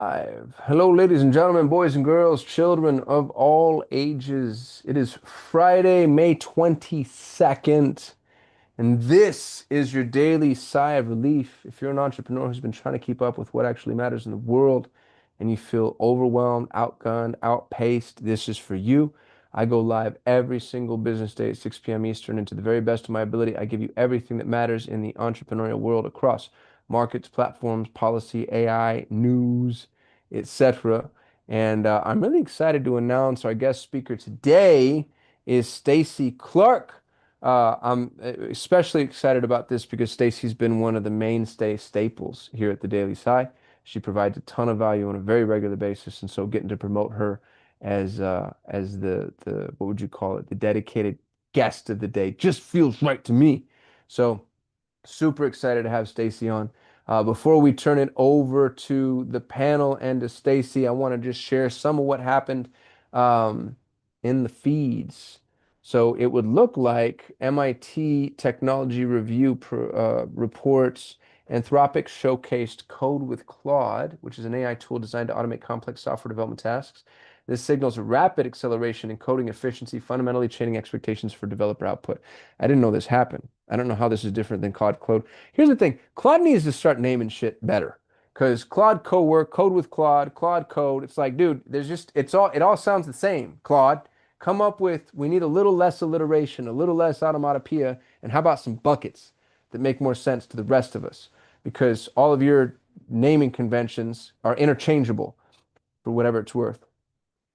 Hello, ladies and gentlemen, boys and girls, children of all ages. It is Friday, May 22nd, and this is your daily sigh of relief. If you're an entrepreneur who's been trying to keep up with what actually matters in the world and you feel overwhelmed, outgunned, outpaced, this is for you. I go live every single business day at 6 p.m. Eastern, and to the very best of my ability, I give you everything that matters in the entrepreneurial world across markets, platforms, policy, AI, news, etc. And I'm really excited to announce our guest speaker today is Stacy Clark. I'm especially excited about this because Stacy's been one of the mainstay staples here at the Daily Sigh. She provides a ton of value on a very regular basis, and so getting to promote her as the what would you call it, the dedicated guest of the day just feels right to me. So super excited to have Stacy on. Before we turn it over to the panel and to Stacy, I want to just share some of what happened um, in the feeds. So it would look like MIT Technology Review reports Anthropic showcased Code with Claude, which is an AI tool designed to automate complex software development tasks. This signals rapid acceleration in coding efficiency, fundamentally changing expectations for developer output. I didn't know this happened. I don't know how this is different than Claude Code. Here's the thing. Claude needs to start naming shit better. Because Claude Co-work, Code with Claude, Claude Code, it's like, dude, it all sounds the same. Claude, come up with, we need a little less alliteration, a little less automatopoeia, and how about some buckets that make more sense to the rest of us? Because all of your naming conventions are interchangeable for whatever it's worth.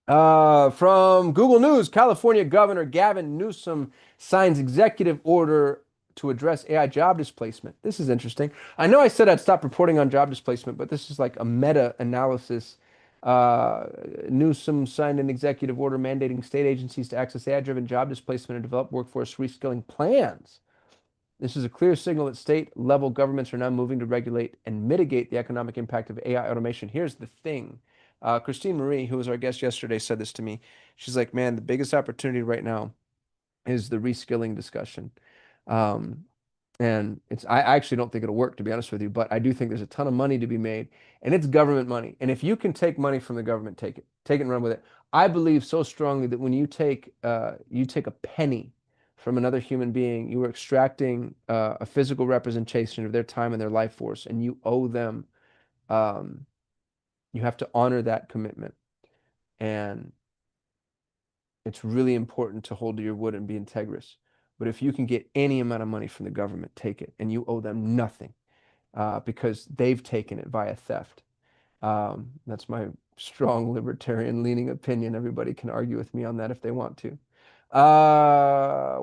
From Google News, California Governor Gavin Newsom signs executive order to address AI job displacement. This is interesting. I know I said I'd stop reporting on job displacement, but this is like a meta-analysis. Newsom signed an executive order mandating state agencies to access AI-driven job displacement and develop workforce reskilling plans. This is a clear signal that state-level governments are now moving to regulate and mitigate the economic impact of AI automation. Here's the thing. Christine Marie, who was our guest yesterday, said this to me. She's like, man, the biggest opportunity right now is the reskilling discussion. Um, and I actually don't think it'll work, to be honest with you, but I do think there's a ton of money to be made, and it's government money. And if you can take money from the government, take it. Take it and run with it. I believe so strongly that when you take a penny from another human being, you are extracting a physical representation of their time and their life force, and you owe them, um, you have to honor that commitment. And it's really important to hold to your word and be integrous. But if you can get any amount of money from the government, take it, and you owe them nothing because they've taken it via theft. That's my strong libertarian leaning opinion. Everybody can argue with me on that if they want to.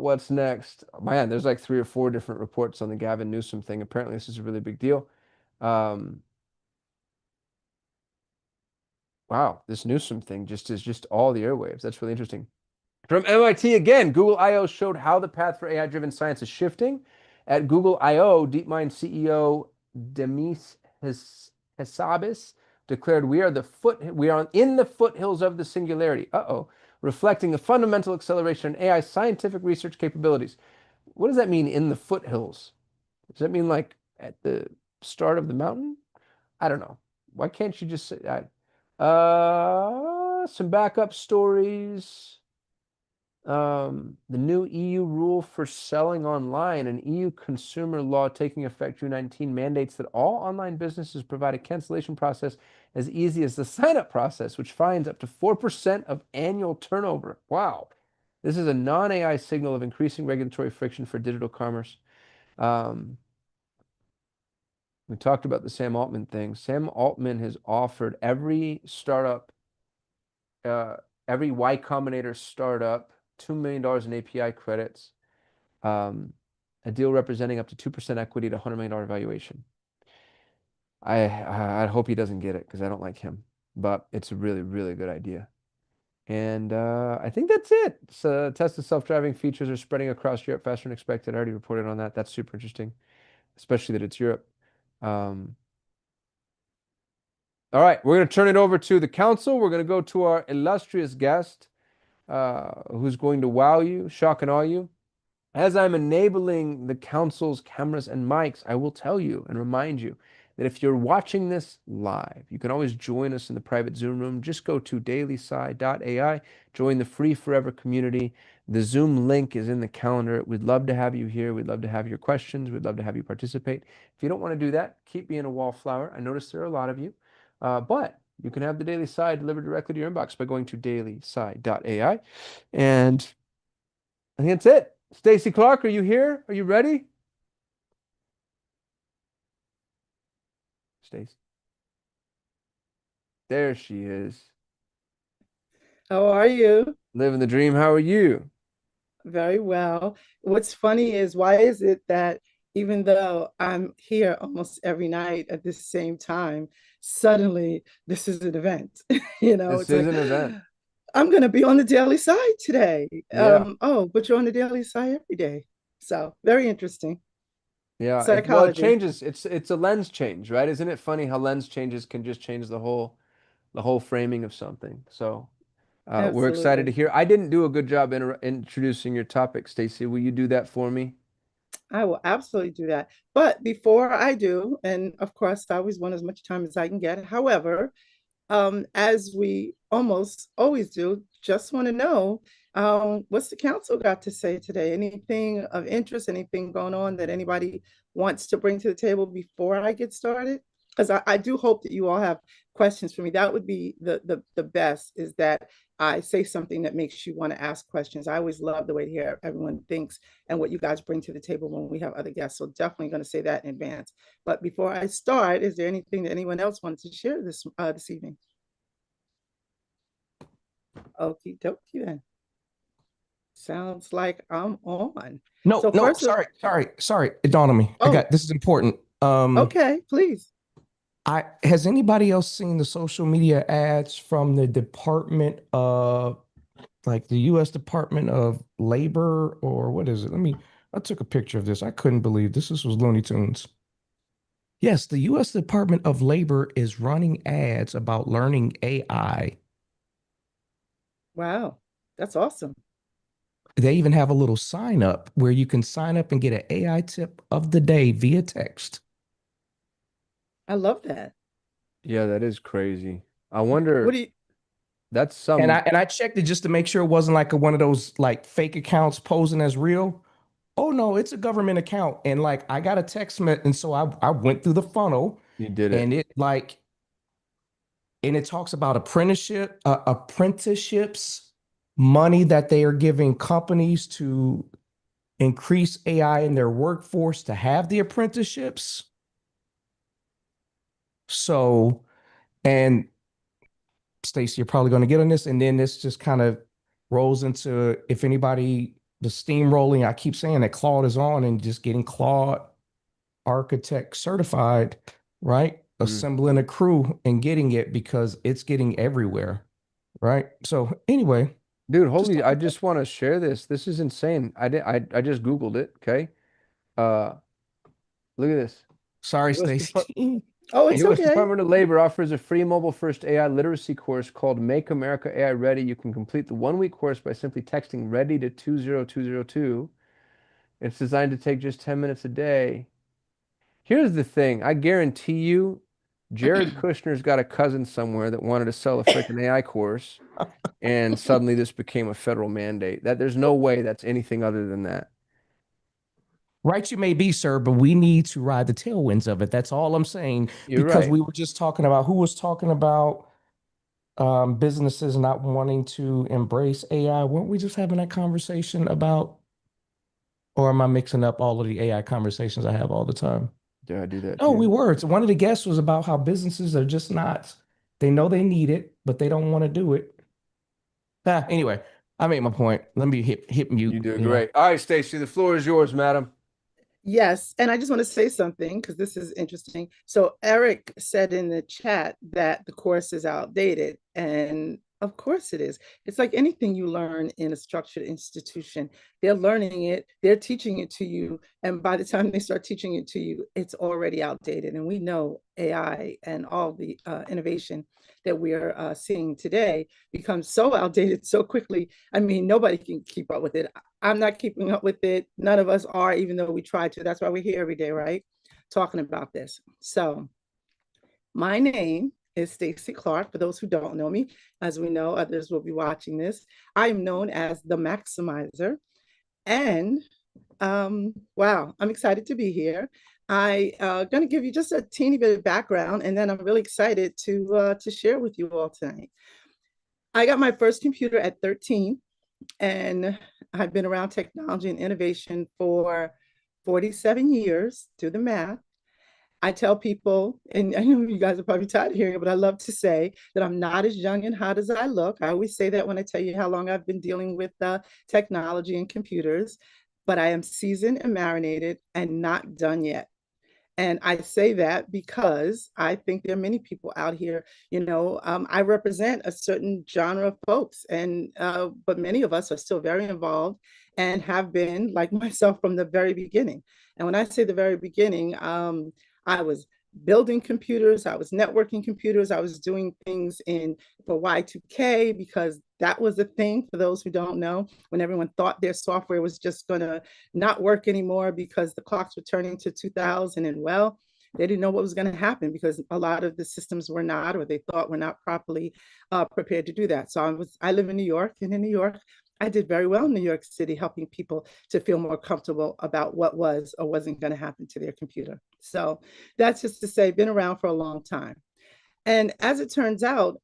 What's next? Man, there's like 3 or 4 different reports on the Gavin Newsom thing. Apparently, this is a really big deal. Um, wow, this Newsom thing just is just all the airwaves. That's really interesting. From MIT again, Google I/O showed how the path for AI-driven science is shifting. At Google I/O, DeepMind CEO Demis Hassabis declared, we are in the foothills of the singularity." Reflecting a fundamental acceleration in AI scientific research capabilities. What does that mean, in the foothills? Does that mean like at the start of the mountain? I don't know. Why can't you just say that? Some backup stories. The new EU rule for selling online, an EU consumer law taking effect June 19, mandates that all online businesses provide a cancellation process as easy as the sign-up process, which fines up to 4% of annual turnover. Wow. This is a non-AI signal of increasing regulatory friction for digital commerce. Um, we talked about the Sam Altman thing. Sam Altman has offered every startup, uh, every Y Combinator startup, $2 million in API credits, um, a deal representing up to 2% equity to $100 million valuation. I hope he doesn't get it because I don't like him, but it's a really, really good idea. And I think that's it. So Tesla's self-driving features are spreading across Europe faster than expected. I already reported on that. That's super interesting, especially that it's Europe. Um, all right, we're going to turn it over to the council. We're going to go to our illustrious guest, who's going to wow you, shock and awe you. As I'm enabling the council's cameras and mics, I will tell you and remind you that if you're watching this live, you can always join us in the private Zoom room. Just go to dailysigh.ai, join the free forever community. The Zoom link is in the calendar. We'd love to have you here. We'd love to have your questions. We'd love to have you participate. If you don't want to do that, keep being a wallflower. I notice there are a lot of you, but you can have the Daily Sigh delivered directly to your inbox by going to dailysigh.ai. And I think that's it. Stacy Clark, are you here? Are you ready? Stacy. There she is. How are you? Living the dream. How are you? Very well. What's funny is why is it that even though I'm here almost every night at the same time, suddenly this is an event. This It's is like an event. I'm gonna be on the Daily Side today. Yeah. Oh, but you're on the Daily Side every day. So very interesting. Yeah. Well, it Psychology. changes. It's a lens change, right? Isn't it funny how lens changes can just change the whole framing of something? So we're excited to Absolutely. hear. I didn't do a good job introducing your topic, Stacy. Will you do that for me? I will absolutely do that. But before I do, and of course, I always want as much time as I can get. However, as we almost always do, just want to know what's the council got to say today? Anything of interest, anything going on that anybody wants to bring to the table before I get started? Because I do hope that you all have questions for me. That would be the best is that I say something that makes you want to ask questions. I always love the way to hear everyone thinks and what you guys bring to the table when we have other guests. So definitely going to say that in advance. But before I start, is there anything that anyone else wanted to share this evening? Okie dokie then. Sounds like I'm on. No, So no, first of sorry. It dawned on me. I oh, got this is important. okay, please. I has anybody else seen the social media ads from the Department of like the US Department of Labor or what is it? I took a picture of this. I couldn't believe this was Looney Tunes. Yes, the US Department of Labor is running ads about learning AI. Wow, that's awesome. They even have a little sign up where you can sign up and get an AI tip of the day via text. I love that. Yeah, that is crazy. I What wonder, do you that's And some, I checked it just to make sure it wasn't like one of those like fake accounts posing as real. Oh no, it's a government account. And like I got a text message, and so I went through the funnel, you did it. and it talks about apprenticeships, money that they are giving companies to increase AI in their workforce to have the apprenticeships. So, and Stacey, you're probably going to get on this. And then this just kind of rolls into if anybody, the steamrolling, I keep saying that Claude is on and just getting Claude architect certified, right? Mm. Assembling a crew and getting it because it's getting everywhere, right? So anyway, Dude, just holy, thought I that. just want to share this. This is insane. I just Googled it, okay? Uh, Look at this. Sorry, US Depart Stacey. Oh, it's U.S. okay. Department of Labor offers a free mobile-first AI literacy course called Make America AI Ready. You can complete the one-week course by simply texting ready to 20202. It's designed to take just 10 minutes a day. Here's the thing. I guarantee you, Jared Kushner's got a cousin somewhere that wanted to sell a freaking AI course, and suddenly this became a federal mandate. That there's no way that's anything other than that. Right, you may be, sir, but we need to ride the tailwinds of it. That's all I'm saying. You're Because right. we were just talking about who was talking about businesses not wanting to embrace AI. Weren't we just having that conversation about, or am I mixing up all of the AI conversations I have all the time? Yeah, I do that No, we too. were. So one of the guests was about how businesses are just not, they know they need it, but they don't want to do it. Anyway, I made my point. Let me hit You mute do now. great. All right, Stacy, the floor is yours, madam. Yes, and I just want to say something because this is interesting. So Eric said in the chat that the course is outdated, and of course it is. It's like anything you learn in a structured institution. They're learning it, they're teaching it to you, and by the time they start teaching it to you, it's already outdated. And we know AI and all the innovation that we are seeing today becomes so outdated so quickly. I mean, nobody can keep up with it. I'm not keeping up with it. None of us are, even though we try to. That's why we're here every day, right? Talking about this. So, My name is Stacy Clark. For those who don't know me, as we know, others will be watching this. I am known as the Maximizer. And wow, I'm excited to be here. I going to give you just a teeny bit of background, and then I'm really excited to share with you all tonight. I got my first computer at 13, and I've been around technology and innovation for 47 years. Do the math. I tell people, and I know you guys are probably tired of hearing it, but I love to say that I'm not as young and hot as I look. I always say that when I tell you how long I've been dealing with technology and computers, but I am seasoned and marinated and not done yet. And I say that because I think there are many people out here, I represent a certain genre of folks, and but many of us are still very involved and have been, like myself, from the very beginning. And when I say the very beginning, I was building computers, I was networking computers, I was doing things in for Y2K because that was a thing for those who don't know, when everyone thought their software was just going to not work anymore because the clocks were turning to 2000, and well, they didn't know what was going to happen because a lot of the systems were not, or they thought were not properly prepared to do that. So I live in New York, and in New York I did very well in New York City, helping people to feel more comfortable about what was or wasn't going to happen to their computer. So that's just to say, been around for a long time. And as it turns out,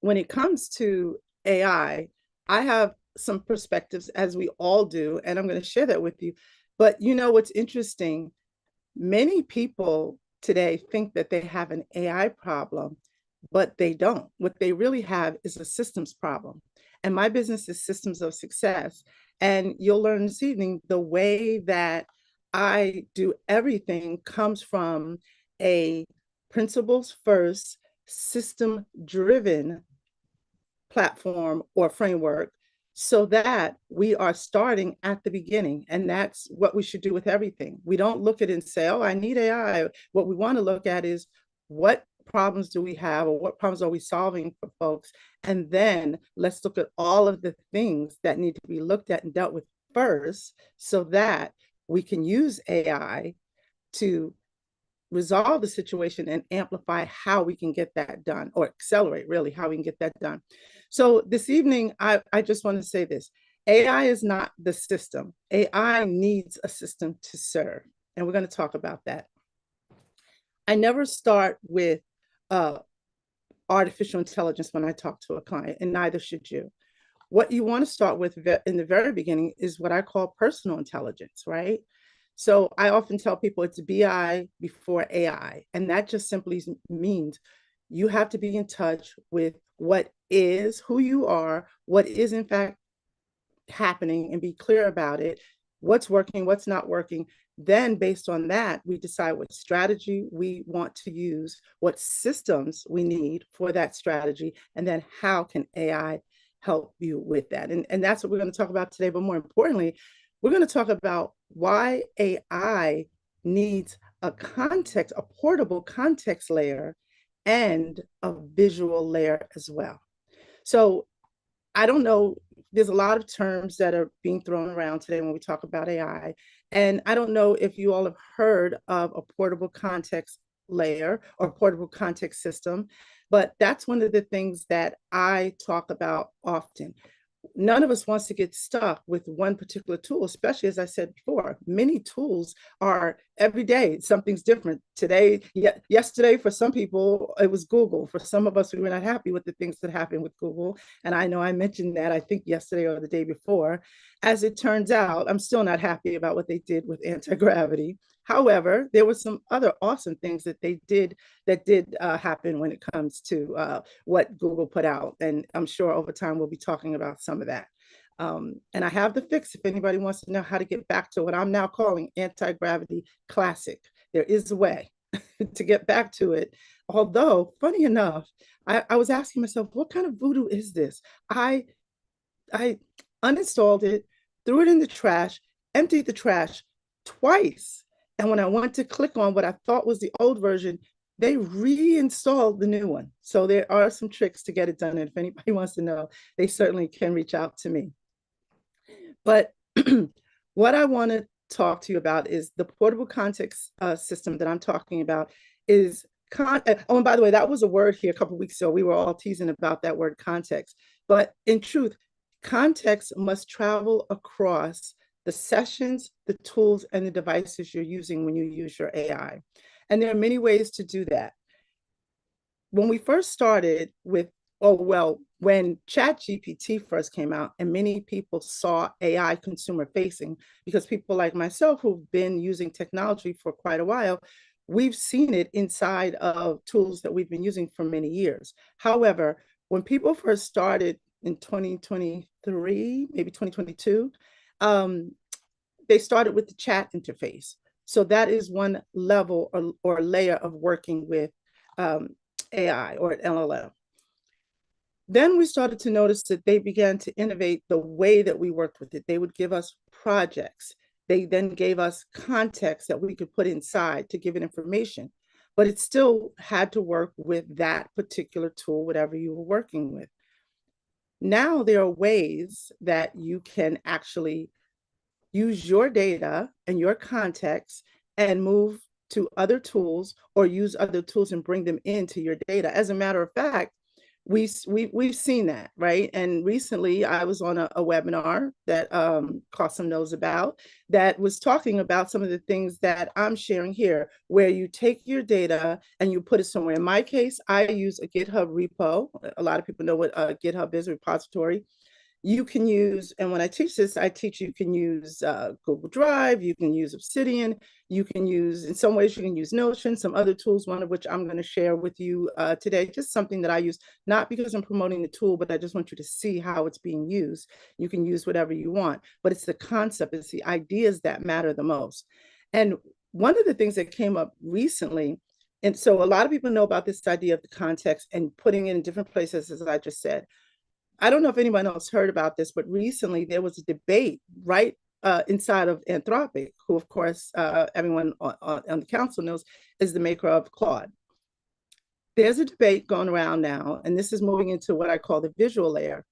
when it comes to I have some perspectives, as we all do, and I'm going to share that with you. But you know what's interesting? Many people today think that they have an AI problem, but they don't. What they really have is a systems problem. And my business is Systems of Success. And you'll learn this evening the way that I do everything comes from a principles first, system driven platform or framework, so that we are starting at the beginning. And that's what we should do with everything. We don't look at it and say, oh, I need AI. What we want to look at is, what problems do we have, or what problems are we solving for folks? And then let's look at all of the things that need to be looked at and dealt with first, so that we can use AI to resolve the situation and amplify how we can get that done, or accelerate really how we can get that done. So this evening, I just want to say this. AI is not the system. AI needs a system to serve. And we're going to talk about that. I never start with artificial intelligence when I talk to a client, and neither should you. What you want to start with in the very beginning is what I call personal intelligence, right? So I often tell people it's BI before AI. And that just simply means you have to be in touch with what is, who you are, what is in fact happening, and be clear about it, what's working, what's not working. Then based on that, we decide what strategy we want to use, what systems we need for that strategy, and then how can AI help you with that. And that's what we're going to talk about today. But more importantly, we're going to talk about why AI needs a context, a portable context layer, and a visual layer as well. So I don't know, there's a lot of terms that are being thrown around today when we talk about AI. And I don't know if you all have heard of a portable context layer or portable context system, but that's one of the things that I talk about often. None of us wants to get stuck with one particular tool, especially, as I said before, many tools are every day, something's different. Today, yesterday, for some people, it was Google. For some of us, we were not happy with the things that happened with Google. And I know I mentioned that, I think yesterday or the day before. As it turns out, I'm still not happy about what they did with anti-gravity. However, there were some other awesome things that they did happen when it comes to what Google put out. And I'm sure over time we'll be talking about some of that. And I have the fix if anybody wants to know how to get back to what I'm now calling anti-gravity classic. There is a way to get back to it. Although, funny enough, I was asking myself, what kind of voodoo is this? I uninstalled it, threw it in the trash, emptied the trash twice. And when I went to click on what I thought was the old version, they reinstalled the new one. So there are some tricks to get it done. And if anybody wants to know, they certainly can reach out to me. But what I want to talk to you about is the portable context system that I'm talking about is oh, and by the way, that was a word here a couple of weeks ago. We were all teasing about that word context. But in truth, context must travel across the sessions, the tools, and the devices you're using when you use your AI. And there are many ways to do that. When we first started with, oh, well, when ChatGPT first came out and many people saw AI consumer facing, because people like myself who've been using technology for quite a while, we've seen it inside of tools that we've been using for many years. However, when people first started in 2023, maybe 2022, they started with the chat interface. So that is one level or layer of working with AI or LLM. Then we started to notice that they began to innovate the way that we worked with it. They would give us projects. They then gave us context that we could put inside to give it information, but it still had to work with that particular tool, whatever you were working with. Now there are ways that you can actually use your data and your context and move to other tools or use other tools and bring them into your data. As a matter of fact, we've seen that, right? And recently I was on a webinar that Cosum knows about that was talking about some of the things that I'm sharing here, where you take your data and you put it somewhere. In my case, I use a GitHub repo. A lot of people know what GitHub is, a repository. You can use, and when I teach this, I teach you can use Google Drive, you can use Obsidian, you can use, in some ways, you can use Notion, some other tools, one of which I'm going to share with you today, just something that I use, not because I'm promoting the tool, but I just want you to see how it's being used. You can use whatever you want, but it's the concept, it's the ideas that matter the most. And one of the things that came up recently, and so a lot of people know about this idea of the context and putting it in different places, as I just said. I don't know if anyone else heard about this, but recently there was a debate right inside of Anthropic, who, of course, everyone on the council knows is the maker of Claude. There's a debate going around now, and this is moving into what I call the visual layer.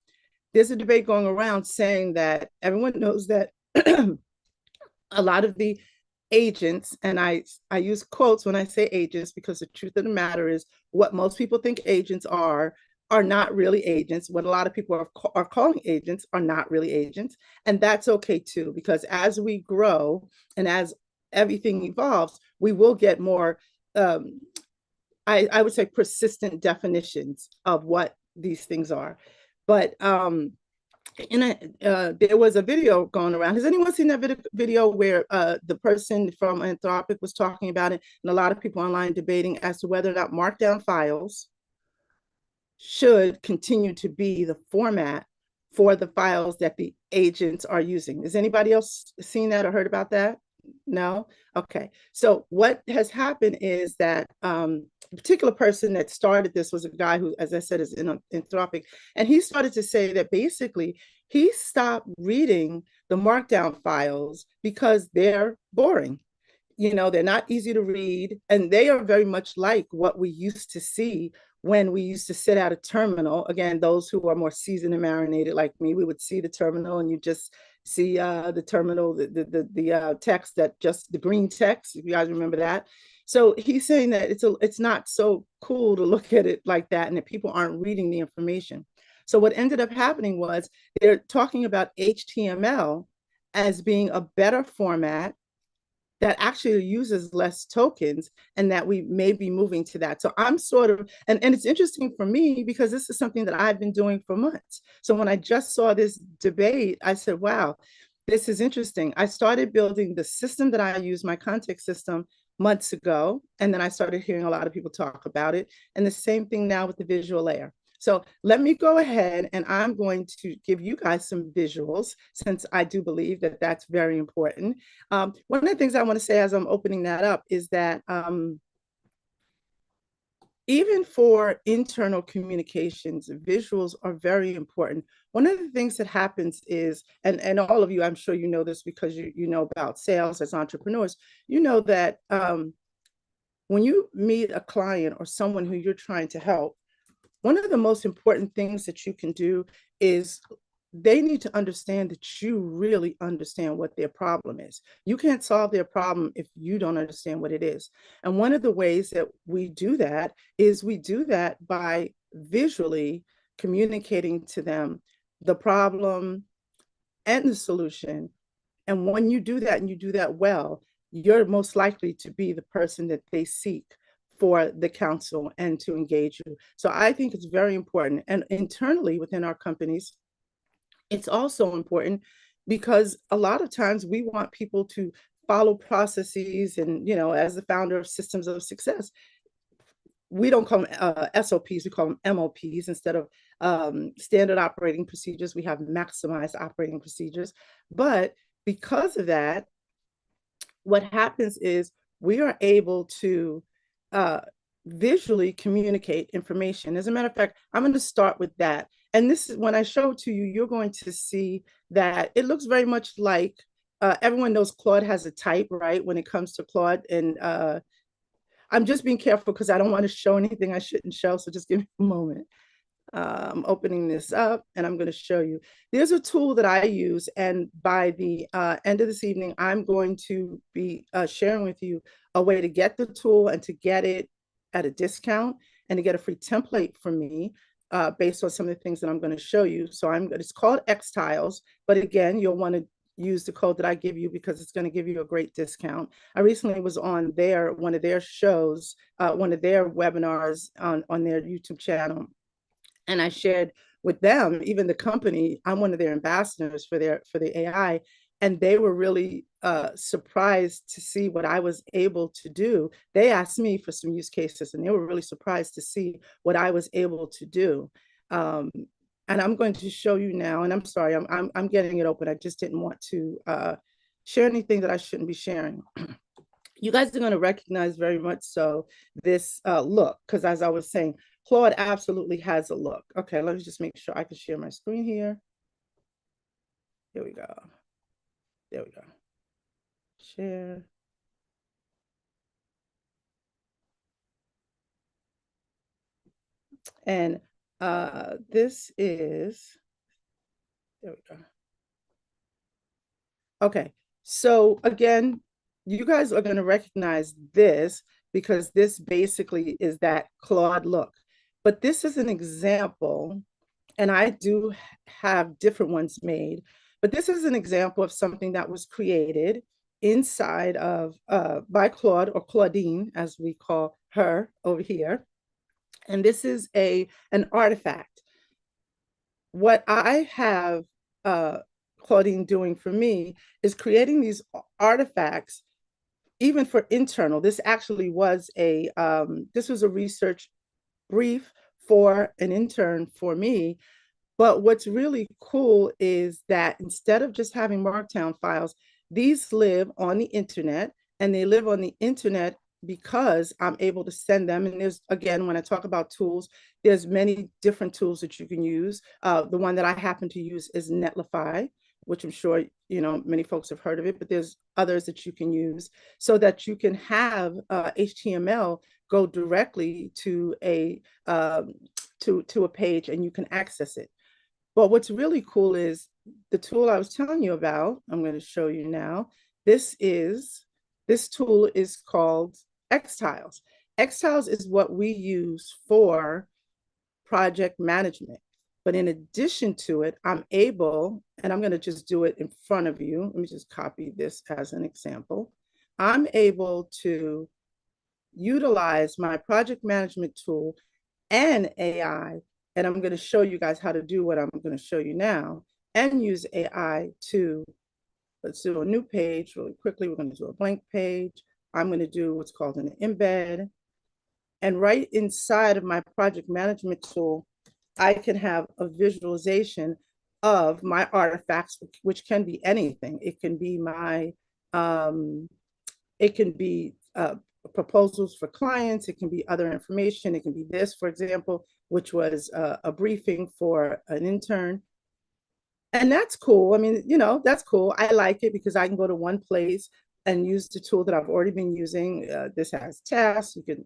There's a debate going around saying that everyone knows that a lot of the agents, and I use quotes when I say agents, because the truth of the matter is what most people think agents are not really agents. What a lot of people are calling agents are not really agents. And that's okay too, because as we grow and as everything evolves, we will get more, I would say, persistent definitions of what these things are. But there was a video going around. Has anyone seen that video where the person from Anthropic was talking about it, and a lot of people online debating as to whether or not markdown files should continue to be the format for the files that the agents are using? Has anybody else seen that or heard about that? No? Okay. So what has happened is that a particular person that started this was a guy who, as I said, is in Anthropic, and he started to say that basically he stopped reading the markdown files because they're boring. You know, they're not easy to read, and they are very much like what we used to see when we used to sit at a terminal. Again, those who are more seasoned and marinated like me, we would see the terminal and you just see the terminal, the text, that just the green text, if you guys remember that. So he's saying that it's not so cool to look at it like that, and that people aren't reading the information. So what ended up happening was they're talking about HTML as being a better format that actually uses less tokens, and that we may be moving to that. So I'm sort of, and it's interesting for me because this is something that I've been doing for months. So when I just saw this debate, I said, wow, this is interesting. I started building the system that I use, my context system, months ago. And then I started hearing a lot of people talk about it. And the same thing now with the visual layer. So let me go ahead and I'm going to give you guys some visuals, since I do believe that that's very important. One of the things I want to say as I'm opening that up is that even for internal communications, visuals are very important. One of the things that happens is, and all of you, I'm sure you know this because you know about sales as entrepreneurs, you know that when you meet a client or someone who you're trying to help, one of the most important things that you can do is they need to understand that you really understand what their problem is. You can't solve their problem if you don't understand what it is. And one of the ways that we do that is we do that by visually communicating to them the problem and the solution. And when you do that and you do that well, you're most likely to be the person that they seek for the counsel and to engage you. So I think it's very important. And internally within our companies, it's also important because a lot of times we want people to follow processes. And, as the founder of Systems of Success, we don't call them SOPs, we call them MOPs instead of standard operating procedures. We have maximized operating procedures. But because of that, what happens is we are able to uh, visually communicate information. As a matter of fact, I'm going to start with that. And this is when I show it to you, you're going to see that it looks very much like everyone knows Claude has a type, right? When it comes to Claude. And I'm just being careful because I don't want to show anything I shouldn't show. So just give me a moment. I'm opening this up and I'm going to show you. There's a tool that I use, and by the end of this evening, I'm going to be sharing with you a way to get the tool and to get it at a discount and to get a free template from me based on some of the things that I'm going to show you. So it's called X Tiles, but again, you'll want to use the code that I give you because it's going to give you a great discount. I recently was on one of their shows, one of their webinars on their YouTube channel. And I shared with them, even the company, I'm one of their ambassadors for the AI, and they were really surprised to see what I was able to do. They asked me for some use cases, and they were really surprised to see what I was able to do. And I'm going to show you now. And I'm sorry, I'm getting it open. I just didn't want to share anything that I shouldn't be sharing. You guys are going to recognize very much so this look, because as I was saying, Claude absolutely has a look. Okay, let me just make sure I can share my screen here. Here we go. There we go. Share. And this is, there we go. Okay, so again, you guys are going to recognize this because this basically is that Claude look. But this is an example, and I do have different ones made, but this is an example of something that was created inside of by Claude, or Claudine, as we call her over here. And this is an artifact. What I have Claudine doing for me is creating these artifacts, even for internal. This actually was this was a research brief for an intern for me. But what's really cool is that instead of just having Markdown files, these live on the internet, and they live on the internet because I'm able to send them. And there's, again, when I talk about tools, there's many different tools that you can use. The one that I happen to use is Netlify, which I'm sure, many folks have heard of it, but there's others that you can use so that you can have HTML go directly to a page and you can access it. But what's really cool is the tool I was telling you about. I'm going to show you now. This tool is called X Tiles. X Tiles is what we use for project management. But in addition to it, I'm able, and I'm going to just do it in front of you. Let me just copy this as an example. I'm able to utilize my project management tool and AI, and I'm going to show you guys how to do what I'm going to show you now, and use AI to, let's do a new page really quickly. We're going to do a blank page. I'm going to do what's called an embed. And right inside of my project management tool, I can have a visualization of my artifacts, which can be anything. It can be proposals for clients. It can be other information. It can be this, for example, which was a briefing for an intern. And that's cool. I mean, that's cool. I like it because I can go to one place and use the tool that I've already been using. This has tasks. You can,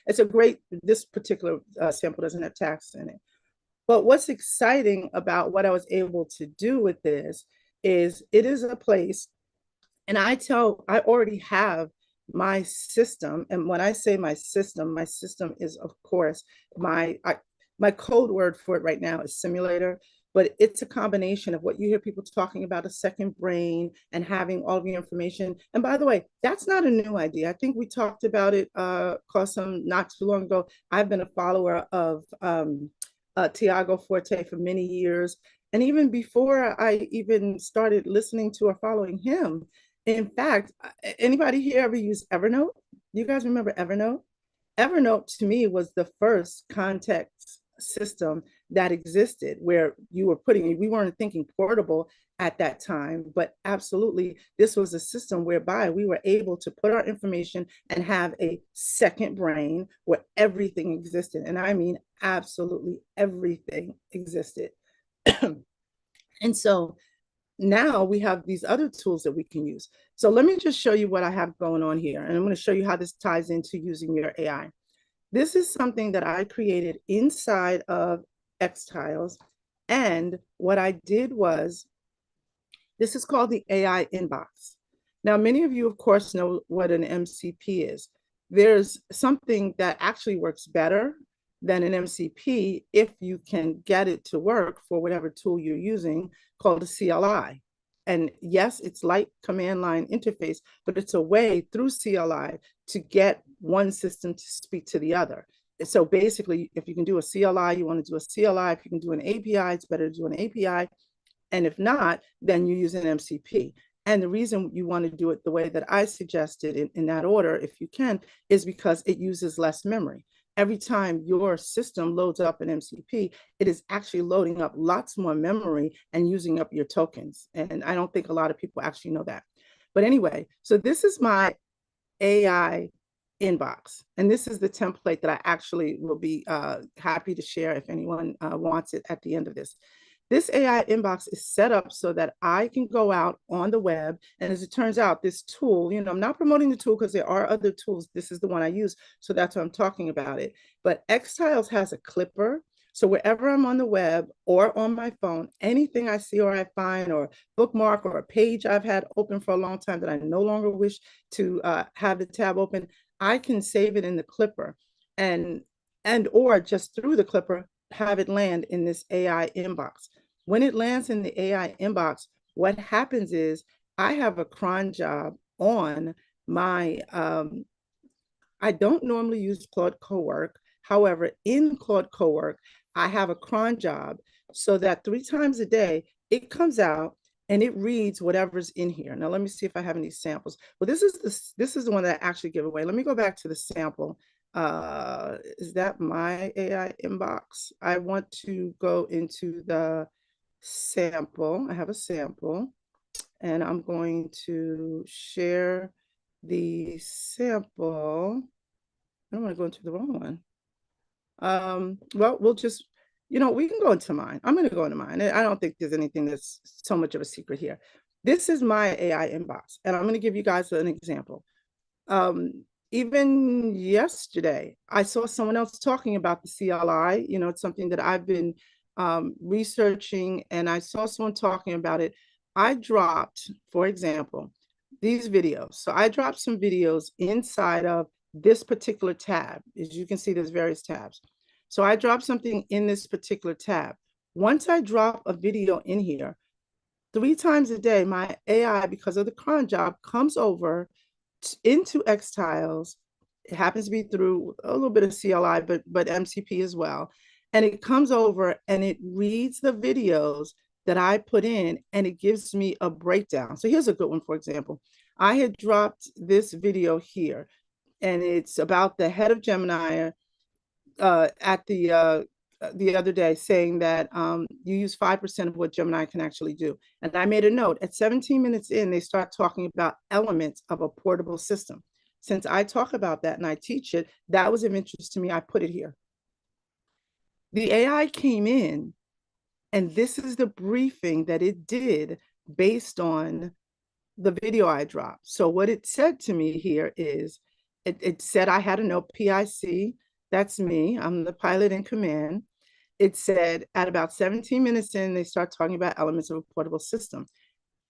it's a great, this particular sample doesn't have tasks in it. But what's exciting about what I was able to do with this is it is a place, and I already have my system. And when I say my system is, of course, my code word for it right now is simulator, but it's a combination of what you hear people talking about, a second brain and having all the information. And by the way, that's not a new idea. I think we talked about it some not too long ago. I've been a follower of Tiago Forte for many years. And even before I even started listening to or following him, in fact, anybody here ever use Evernote? You guys remember Evernote? Evernote to me was the first context system that existed where you were putting, we weren't thinking portable at that time, but absolutely, this was a system whereby we were able to put our information and have a second brain where everything existed. And I mean, absolutely everything existed. And so now we have these other tools that we can use. So let me just show you what I have going on here. And I'm going to show you how this ties into using your AI. This is something that I created inside of Xtiles. And what I did was, this is called the AI inbox. Now, many of you, of course, know what an MCP is. There's something that actually works better than an MCP if you can get it to work for whatever tool you're using, called a CLI. And yes, it's like command line interface, but it's a way through CLI to get one system to speak to the other. So basically, if you can do a CLI, you want to do a CLI. If you can do an API, it's better to do an API. And if not, then you use an MCP. And the reason you want to do it the way that I suggested in that order, if you can, is because it uses less memory. Every time your system loads up an MCP, it is actually loading up lots more memory and using up your tokens. And I don't think a lot of people actually know that. But anyway, so this is my AI inbox. And this is the template that I actually will be happy to share if anyone wants it at the end of this. This AI inbox is set up so that I can go out on the web. And as it turns out, this tool, I'm not promoting the tool because there are other tools. This is the one I use. So that's why I'm talking about it. But Xtiles has a clipper. So wherever I'm on the web or on my phone, anything I see or I find or bookmark or a page I've had open for a long time that I no longer wish to have the tab open, I can save it in the clipper and or just through the clipper, have it land in this AI inbox. When it lands in the AI inbox, what happens is I have a cron job on my, I don't normally use Claude Cowork. However, in Claude Cowork, I have a cron job so that 3 times a day, it comes out and it reads whatever's in here. Now, let me see if I have any samples. Well, this is the one that I actually give away. Let me go back to the sample. Is that my AI inbox? I want to go into the sample. I have a sample and I'm going to share the sample. I don't want to go into the wrong one. Well, we'll just, we can go into mine. I'm going to go into mine. I don't think there's anything that's so much of a secret here. This is my AI inbox, and I'm going to give you guys an example. Even yesterday, I saw someone else talking about the CLI. It's something that I've been researching, and I saw someone talking about it. I dropped, for example, these videos. So I dropped some videos inside of this particular tab. As you can see, there's various tabs. So I dropped something in this particular tab. Once I drop a video in here, 3 times a day, my AI, because of the cron job, comes over into Xtiles. It happens to be through a little bit of CLI, but MCP as well. And it comes over and it reads the videos that I put in and it gives me a breakdown. So here's a good one, for example. I had dropped this video here and it's about the head of Gemini at the other day saying that you use 5% of what Gemini can actually do. And I made a note at 17 minutes in, they start talking about elements of a portable system. Since I talk about that and I teach it, that was of interest to me. I put it here. The AI came in and this is the briefing that it did based on the video I dropped. So what it said to me here is, it said I had a note PIC. That's me. I'm the pilot in command. it said at about 17 minutes in, they start talking about elements of a portable system.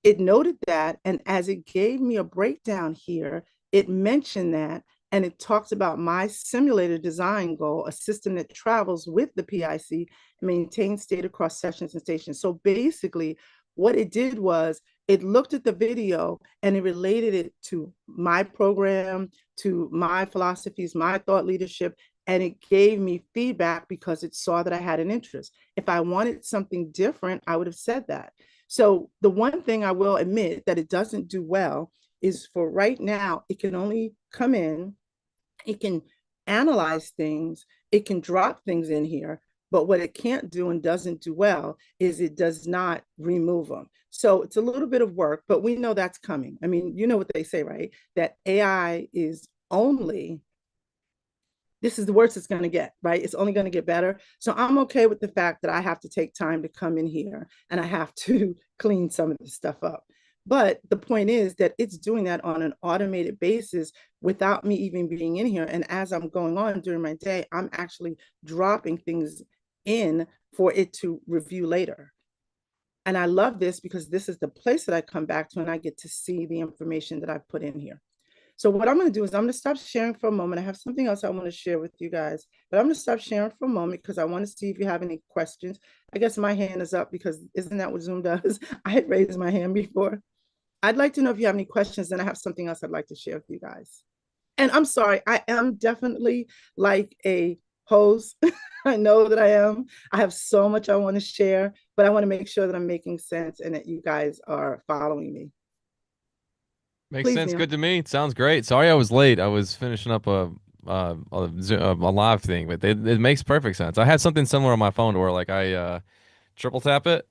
It noted that, and as it gave me a breakdown here, it mentioned that, and it talks about my simulator design goal, a system that travels with the PIC and maintains state across sessions and stations. So basically, what it did was it looked at the video and it related it to my program, to my philosophies, my thought leadership, and it gave me feedback because it saw that I had an interest. If I wanted something different, I would have said that. So the one thing I will admit that it doesn't do well is for right now, it can only come in, it can analyze things, it can drop things in here, but what it can't do and doesn't do well is it does not remove them. So it's a little bit of work, but we know that's coming. I mean, you know what they say, right? That AI is only, this is the worst it's going to get, right? It's only going to get better. So I'm okay with the fact that I have to take time to come in here and I have to clean some of this stuff up. But the point is that it's doing that on an automated basis without me even being in here. And as I'm going on during my day, I'm actually dropping things in for it to review later. And I love this because this is the place that I come back to and I get to see the information that I've put in here. So what I'm going to do is I'm going to stop sharing for a moment. I have something else I want to share with you guys, but I'm going to stop sharing for a moment because I want to see if you have any questions. I guess my hand is up because isn't that what Zoom does? I had raised my hand before. I'd like to know if you have any questions, and I have something else I'd like to share with you guys. And I'm sorry, I am definitely like a host. I know that I am. I have so much I want to share, but I want to make sure that I'm making sense and that you guys are following me. Makes Please, sense. Neil. Good to me. Sounds great. Sorry I was late. I was finishing up a live thing, but it makes perfect sense. I had something similar on my phone to where like I triple tap it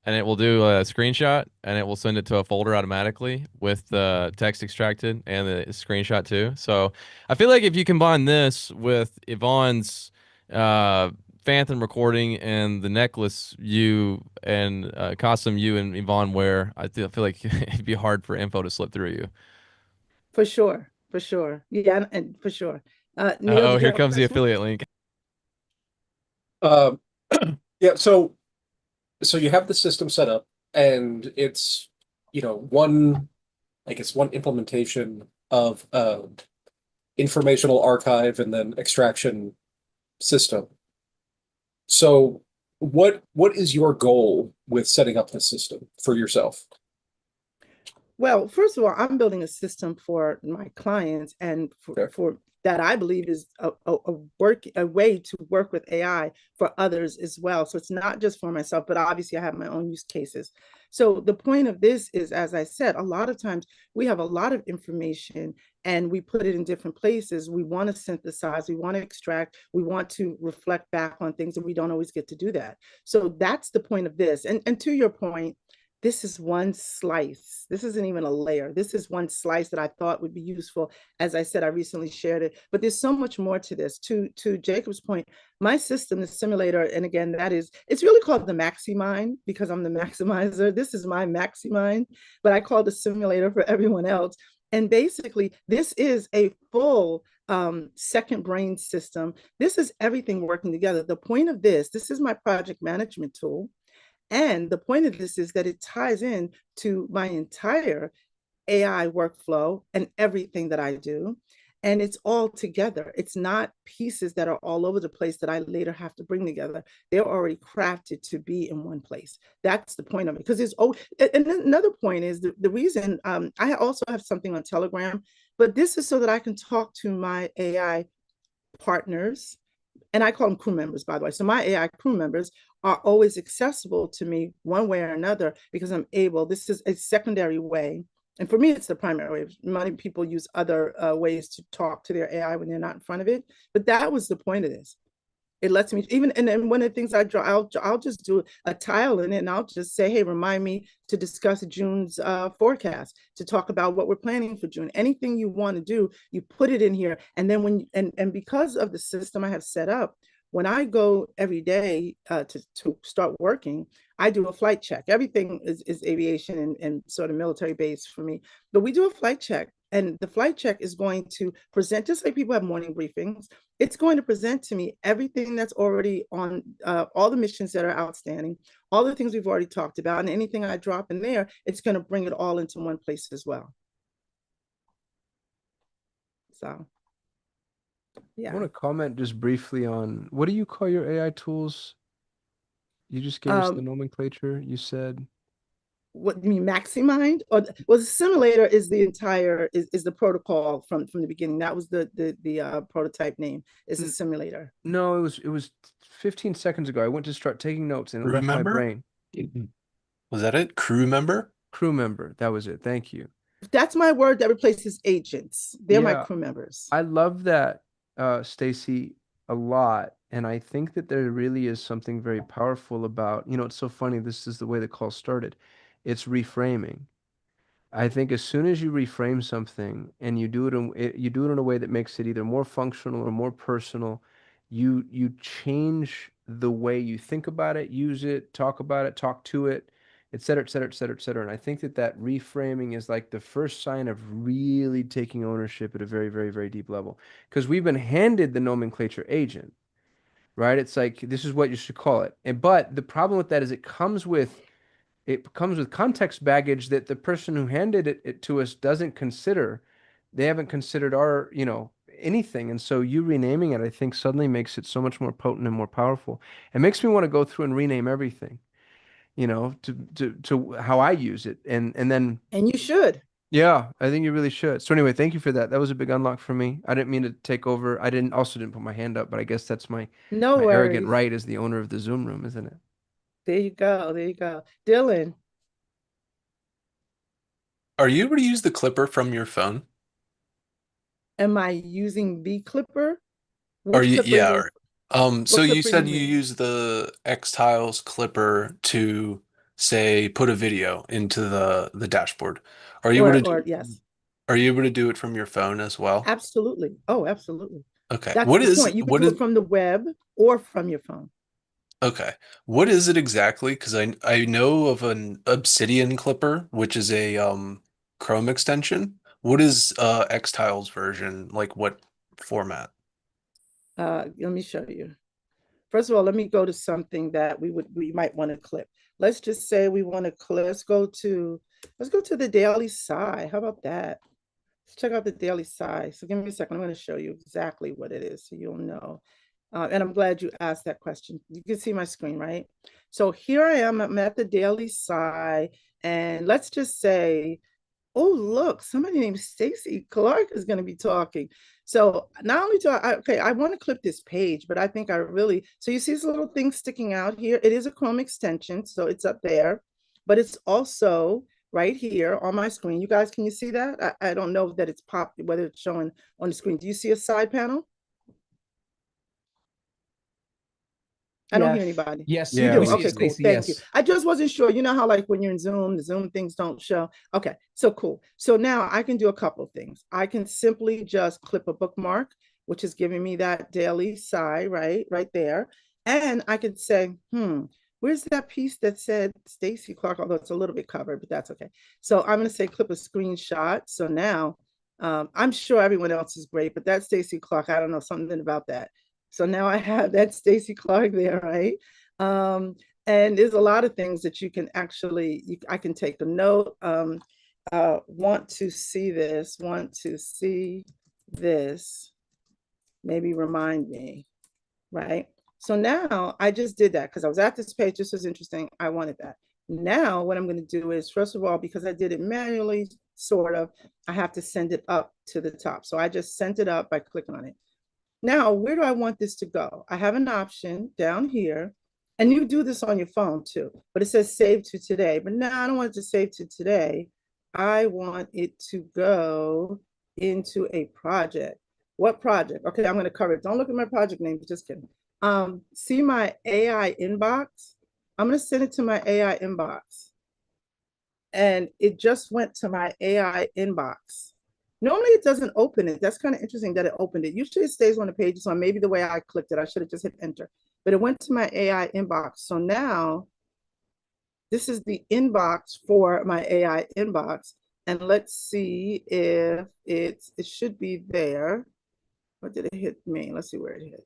and it will do a screenshot and it will send it to a folder automatically with the text extracted and the screenshot too. So I feel like if you combine this with Yvonne's Phantom recording and the necklace you and costume you and Yvonne wear, I feel like it'd be hard for info to slip through you. For sure, for sure. Yeah, and for sure. Neil, Oh, did you here have a comes the question? affiliate link. Uh, yeah, so you have the system set up and it's, one, I guess one implementation of informational archive and then extraction system. So what is your goal with setting up this system for yourself? Well, first of all, I'm building a system for my clients and Okay. for that I believe is a way to work with AI for others as well. So it's not just for myself, but obviously I have my own use cases. So the point of this is, as I said, a lot of times we have a lot of information and we put it in different places. We want to synthesize, we want to extract, we want to reflect back on things, and we don't always get to do that. So that's the point of this. And to your point, this is one slice. This isn't even a layer. This is one slice that I thought would be useful. As I said, I recently shared it, but there's so much more to this. To Jacob's point, my system, the simulator, and again, it's really called the MaxiMind because I'm the maximizer. This is my MaxiMind, but I call the simulator for everyone else. And basically, this is a full second brain system. This is everything working together. The point of this is my project management tool. And the point of this is that it ties in to my entire AI workflow and everything that I do. And it's all together. It's not pieces that are all over the place that I later have to bring together. They're already crafted to be in one place. That's the point of it. Because and another point is the reason I also have something on Telegram, but this is so that I can talk to my AI partners, and I call them crew members, by the way. So my AI crew members are always accessible to me one way or another because I'm able, this is a secondary way. And for me, it's the primary way. Many people use other ways to talk to their AI when they're not in front of it. But that was the point of this. It lets me even, and then one of the things I draw, I'll just do a tile in it and I'll just say, hey, remind me to discuss June's forecast, to talk about what we're planning for June. Anything you want to do, you put it in here. And then and because of the system I have set up, when I go every day to start working, I do a flight check. Everything is aviation and sort of military base for me, but we do a flight check. And the flight check is going to present, just like people have morning briefings, it's going to present to me everything that's already on, all the missions that are outstanding, all the things we've already talked about, and anything I drop in there, it's going to bring it all into one place as well. So, I yeah. want to comment just briefly on, what do you call your AI tools? You just gave us the nomenclature. You said, What do you mean, Maximind? Or well, the simulator is the entire is the protocol from the beginning. That was the prototype name, is the simulator. no, it was 15 seconds ago. I went to start taking notes and it Crew left my member? brain. Was that it? Crew member? Crew member. That was it. Thank you. That's my word that replaces agents. They're my Yeah, crew members. I love that, Stacy, a lot. And I think that there really is something very powerful about, it's so funny. This is the way the call started. It's reframing. I think as soon as you reframe something and you do it in a way that makes it either more functional or more personal, you change the way you think about it, use it, talk to it, et cetera, et cetera, et cetera, et cetera. And I think that that reframing is like the first sign of really taking ownership at a very, very, very deep level. Because we've been handed the nomenclature agent, right? It's like this is what you should call it. But the problem with that is it comes with context baggage that the person who handed it to us doesn't consider. They haven't considered our, anything. And so you renaming it, I think suddenly makes it so much more potent and more powerful. It makes me want to go through and rename everything, to how I use it. And then, And you should. yeah, I think you really should. So anyway, thank you for that. That was a big unlock for me. I didn't mean to take over. I didn't put my hand up, but I guess that's my No arrogant worries. right as the owner of the Zoom room, isn't it? There you go. There you go. Dylan, Are you able to use the clipper from your phone? am I using the clipper? Are Which you, clipper yeah. you So what you clipper you said you mean? use the X Tiles clipper to say put a video into the dashboard. Are you able to Or do yes, are you able to do it from your phone as well? absolutely. Oh, absolutely. Okay. That's the point. You could do it from the web or from your phone. Okay. What is it exactly? Because I know of an Obsidian clipper, which is a Chrome extension. What is X Tiles version? Like what format? Let me show you. First of all, let me go to something that we might want to clip. Let's just say we want to clip. Let's go to the Daily Sigh. How about that? Let's check out the Daily Sigh. So give me a second. I'm going to show you exactly what it is so you'll know. And I'm glad you asked that question. You can see my screen, right? So here I am. I'm at the Daily Sigh. And let's just say, oh, look, somebody named Stacy Clark is going to be talking. So not only do I want to clip this page, but I think I really, so you see this little thing sticking out here. It is a Chrome extension, so it's up there, but it's also right here on my screen. You guys, can you see that? I don't know that it's popped, whether it's showing on the screen. Do you see a side panel? I don't hear anybody. Yes, You Yeah, do? we see it, Okay, cool. Stacey. Thank you. Yes. I just wasn't sure. You know how like when you're in Zoom, the Zoom things don't show. Okay, so cool. So now I can do a couple of things. I can simply just clip a bookmark, which is giving me that Daily Sigh, right there. And I could say, where's that piece that said Stacy Clark? Although it's a little bit covered, but that's okay. So I'm gonna say clip a screenshot. So now I'm sure everyone else is great, but that Stacy Clark, I don't know, something about that. So now I have that Stacy Clark there, right? And there's a lot of things that you can actually, I can take a note. Want to see this, maybe remind me, right? So now I just did that because I was at this page. This was interesting. I wanted that. Now what I'm going to do is, first of all, because I did it manually, sort of, I have to send it up to the top. So I just sent it up by clicking on it. Now, where do I want this to go? I have an option down here, and you do this on your phone too, but it says save to today. But no, I don't want it to save to today. I want it to go into a project. What project? Okay, I'm going to cover it. Don't look at my project name, just kidding. See my AI inbox? I'm going to send it to my AI inbox. And it just went to my AI inbox. Normally it doesn't open it. That's kind of interesting that it opened it. Usually it stays on the page. So maybe the way I clicked it, I should have just hit enter. But it went to my AI inbox. So now this is the inbox for my AI inbox. And let's see if it should be there. Or did it hit me? Let's see where it hit.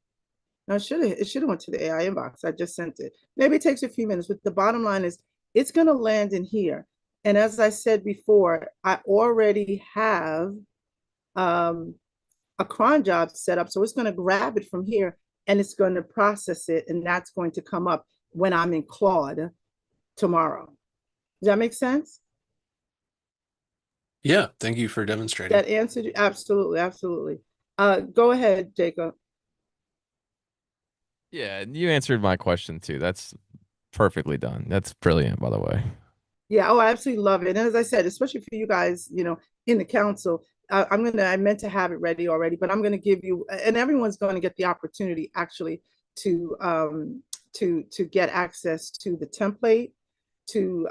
No, it should have went to the AI inbox. I just sent it. Maybe it takes a few minutes, but the bottom line is it's going to land in here. And as I said before, I already have a cron job set up. So it's going to grab it from here and it's going to process it. And that's going to come up when I'm in Claude tomorrow. Does that make sense? Yeah, thank you for demonstrating. That answered you? Absolutely, absolutely. Go ahead, Jacob. Yeah, you answered my question too. That's perfectly done. That's brilliant, by the way. Yeah, oh, I absolutely love it. And as I said, especially for you guys, in the council, I meant to have it ready already, but I'm gonna give you, and everyone's going to get the opportunity actually to get access to the template, to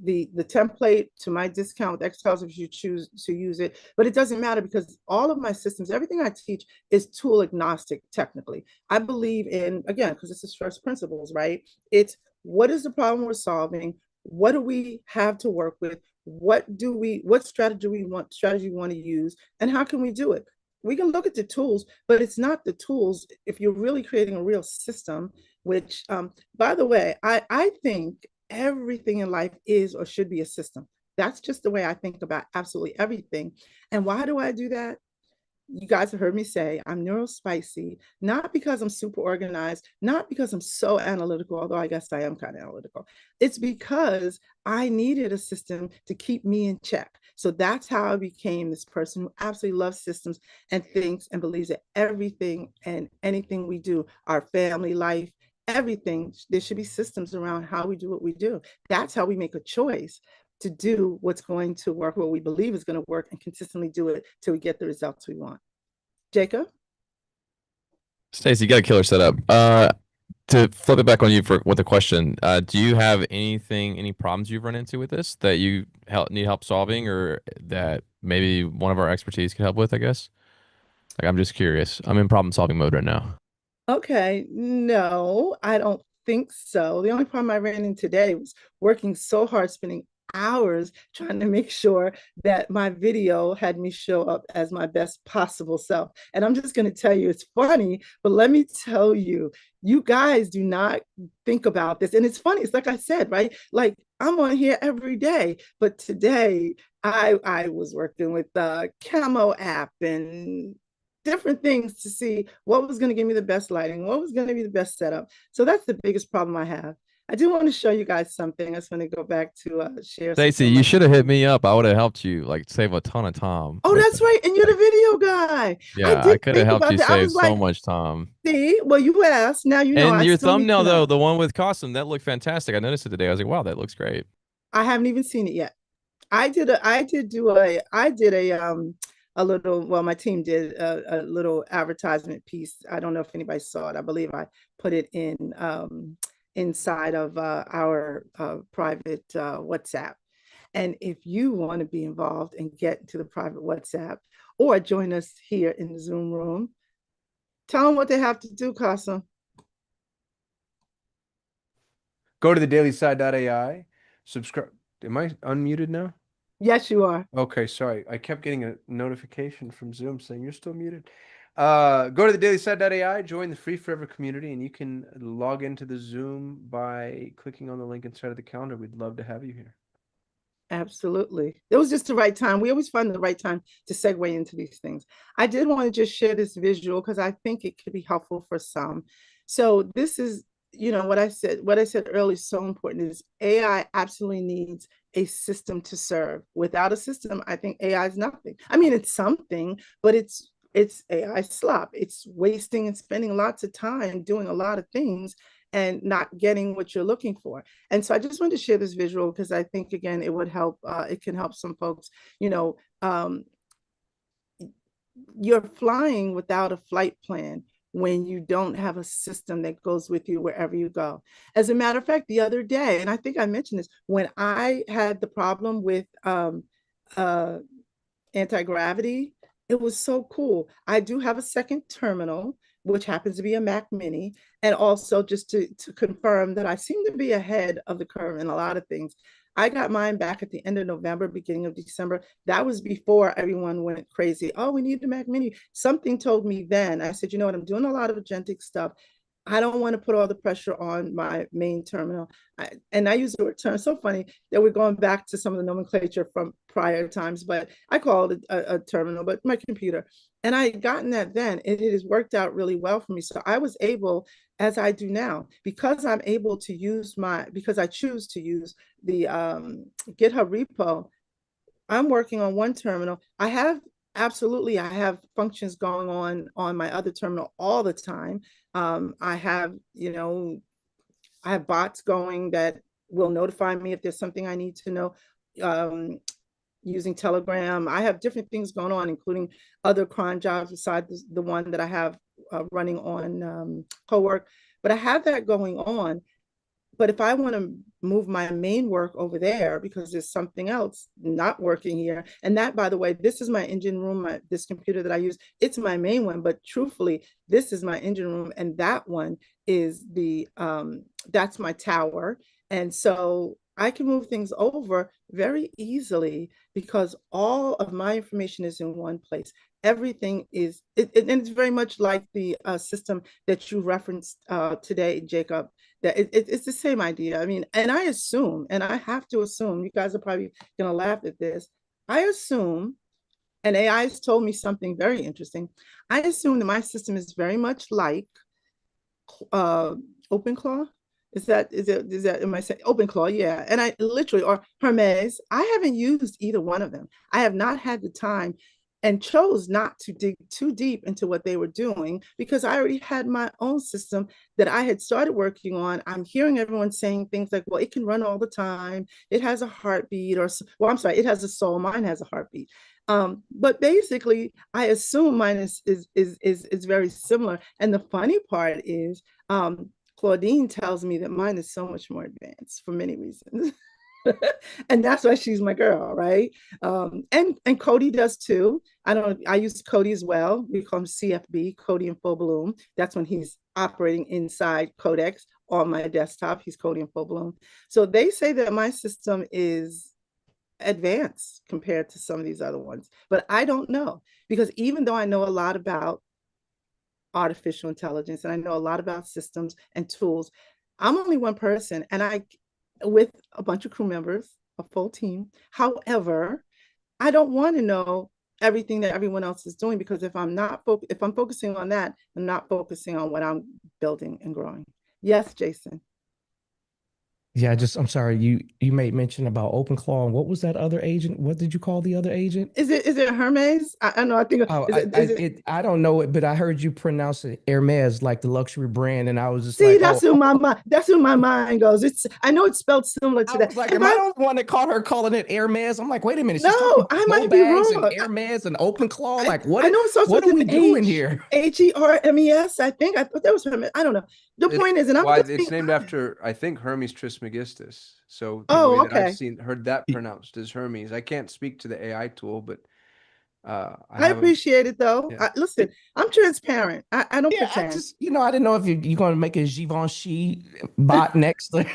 the template, to my discount with Xtiles if you choose to use it. But it doesn't matter because all of my systems, everything I teach is tool agnostic technically. I believe in, again, because this is first principles, right? It's what is the problem we're solving? What do we have to work with? What strategy we want to use, and how can we do it? We can look at the tools, but it's not the tools if you're really creating a real system, which by the way, I think everything in life is or should be a system. That's just the way I think about absolutely everything. And why do I do that? You guys have heard me say I'm neurospicy, not because I'm super organized, not because I'm so analytical, although I guess I am kind of analytical. It's because I needed a system to keep me in check. So that's how I became this person who absolutely loves systems and thinks and believes that everything and anything we do, our family life, everything, there should be systems around how we do what we do. That's how we make a choice to do what's going to work, what we believe is going to work, and consistently do it till we get the results we want. Jacob? Stacey, you got a killer setup. To flip it back on you with a question, do you have any problems you've run into with this that you need help solving, or that maybe one of our expertise could help with? I guess. Like, I'm just curious. I'm in problem solving mode right now. Okay, no, I don't think so. The only problem I ran into today was working so hard, spending hours trying to make sure that my video had me show up as my best possible self. And I'm just going to tell you, it's funny, but let me tell you, you guys do not think about this. And it's funny, it's like I said, right? Like I'm on here every day, but today I was working with the Camo app and different things to see what was going to give me the best lighting, what was going to be the best setup. So that's the biggest problem I have. I do want to show you guys something. I just want to go back to share Stacey, something. you should have hit me up. I would have helped you like save a ton of time Oh, with that's it. right. And you're the Like, video guy. I yeah, I did could have think helped about you that. I save was so like, much time. see, well, you asked. Now you know And I your still need to thumbnail though, know. the one with costume, that looked fantastic. I noticed it today. I was like, wow, that looks great. I haven't even seen it yet. I did a little, well, my team did a little advertisement piece. I don't know if anybody saw it. I believe I put it in inside of our private WhatsApp. And if you want to be involved and get into the private WhatsApp or join us here in the Zoom room, tell them what they have to do, Casa. Go to the dailysigh.ai, subscribe. Am I unmuted now? Yes, you are. Okay, sorry. I kept getting a notification from Zoom saying you're still muted. Go to the dailysigh.ai, join the free forever community, and you can log into the Zoom by clicking on the link inside of the calendar. We'd love to have you here. Absolutely. It was just the right time. We always find the right time to segue into these things. I did want to just share this visual because I think it could be helpful for some. So this is, what I said earlier is so important is AI absolutely needs a system to serve. Without a system, I think AI is nothing. I mean, it's something, but it's AI slop. It's wasting and spending lots of time doing a lot of things and not getting what you're looking for. And so I just wanted to share this visual because I think, again, it would help. It can help some folks. You're flying without a flight plan when you don't have a system that goes with you wherever you go. As a matter of fact, the other day, and I think I mentioned this, when I had the problem with anti-gravity, it was so cool. I do have a second terminal, which happens to be a Mac Mini. And also just to confirm that I seem to be ahead of the curve in a lot of things. I got mine back at the end of November, beginning of December. That was before everyone went crazy. Oh, we need the Mac Mini. Something told me then. I said, you know what? I'm doing a lot of agentic stuff. I don't want to put all the pressure on my main terminal. And I use the word term. So funny that we're going back to some of the nomenclature from prior times, but I call it a terminal, but my computer. And I had gotten that then, and it has worked out really well for me. So I was able, as I do now, because I'm able to use because I choose to use the GitHub repo, I'm working on one terminal. I have functions going on my other terminal all the time. I have, I have bots going that will notify me if there's something I need to know. Using Telegram, I have different things going on, including other cron jobs besides the one that I have running on Cowork. But I have that going on. But if I want to move my main work over there because there's something else not working here, and that, by the way, this is my engine room, this computer that I use, it's my main one, but truthfully, this is my engine room, and that one is that's my tower. And so I can move things over very easily because all of my information is in one place. Everything is, and it's very much like the system that you referenced today, Jacob, that it's the same idea. I mean, and I assume, and I have to assume, you guys are probably going to laugh at this. I assume, and AI has told me something very interesting. I assume that my system is very much like OpenClaw. Is that, am I saying OpenClaw? Yeah. And I literally, or Hermes, I haven't used either one of them. I have not had the time and chose not to dig too deep into what they were doing because I already had my own system that I had started working on. I'm hearing everyone saying things like, well, it can run all the time. It has a heartbeat, or, well, I'm sorry, it has a soul. Mine has a heartbeat. But basically, I assume mine is very similar. And the funny part is, Claudine tells me that mine is so much more advanced for many reasons. And that's why she's my girl, right? And Cody does too. I use Cody as well. We call him CFB, Cody in full bloom. That's when he's operating inside Codex on my desktop. He's Cody in full bloom. So they say that my system is advanced compared to some of these other ones, but I don't know, because even though I know a lot about artificial intelligence and I know a lot about systems and tools, I'm only one person, and I with a bunch of crew members, a full team. However, I don't want to know everything that everyone else is doing, because if I'm focusing on that, I'm not focusing on what I'm building and growing. Yes, Jason. Yeah, I'm sorry. You made mention about OpenClaw, and what was that other agent? What did you call the other agent? Is it Hermes? I know. I think. Oh, I don't know it, but I heard you pronounce it Hermes, like the luxury brand, and I was just see, like, that's who my mind. That's who my mind goes. I know it's spelled similar to I that. was like, am I the one that caught her calling it Hermes? I'm like, wait a minute, she's talking No, I go might be bags and wrong. Hermes and OpenClaw. Like, I know it starts what with are we an doing H, here? Hermes. I think I thought that was Hermes. I don't know. The point is, and I'm just It's being named honest. after, I think, Hermes Trismegistus. So the way Oh, that I've okay. heard that pronounced is Hermes. I can't speak to the AI tool, but I I have a appreciate it though. yeah. Listen, I'm transparent. I don't Yeah, I pretend. just, I didn't know if you're going to make a Givenchy bot next. I'm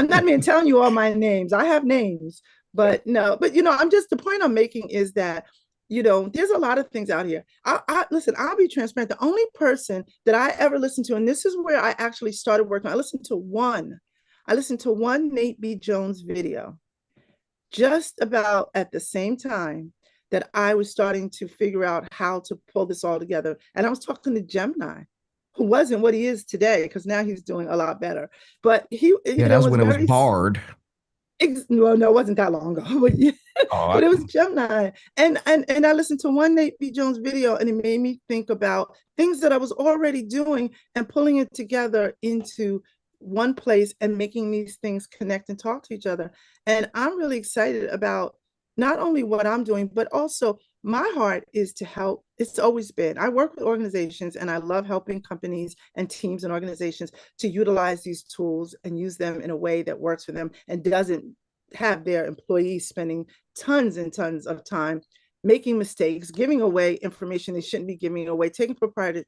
not even telling you all my names. I have names, but no, but I'm just, the point I'm making is that, there's a lot of things out here. Listen, I'll be transparent. The only person that I ever listened to, and this is where I actually started working, I listened to one Nate B. Jones video just about at the same time that I was starting to figure out how to pull this all together. And I was talking to Gemini, who wasn't what he is today, because now he's doing a lot better. But he, Yeah, that's was when it was very, barred. well, no, it wasn't that long ago, but yeah, Oh, but it was Gemini. And I listened to one Nate B. Jones video, and it made me think about things that I was already doing and pulling it together into one place and making these things connect and talk to each other. And I'm really excited about not only what I'm doing, but also my heart is to help. It's always been. I work with organizations, and I love helping companies and teams and organizations to utilize these tools and use them in a way that works for them and doesn't have their employees spending tons and tons of time making mistakes, giving away information they shouldn't be giving away, taking proprietary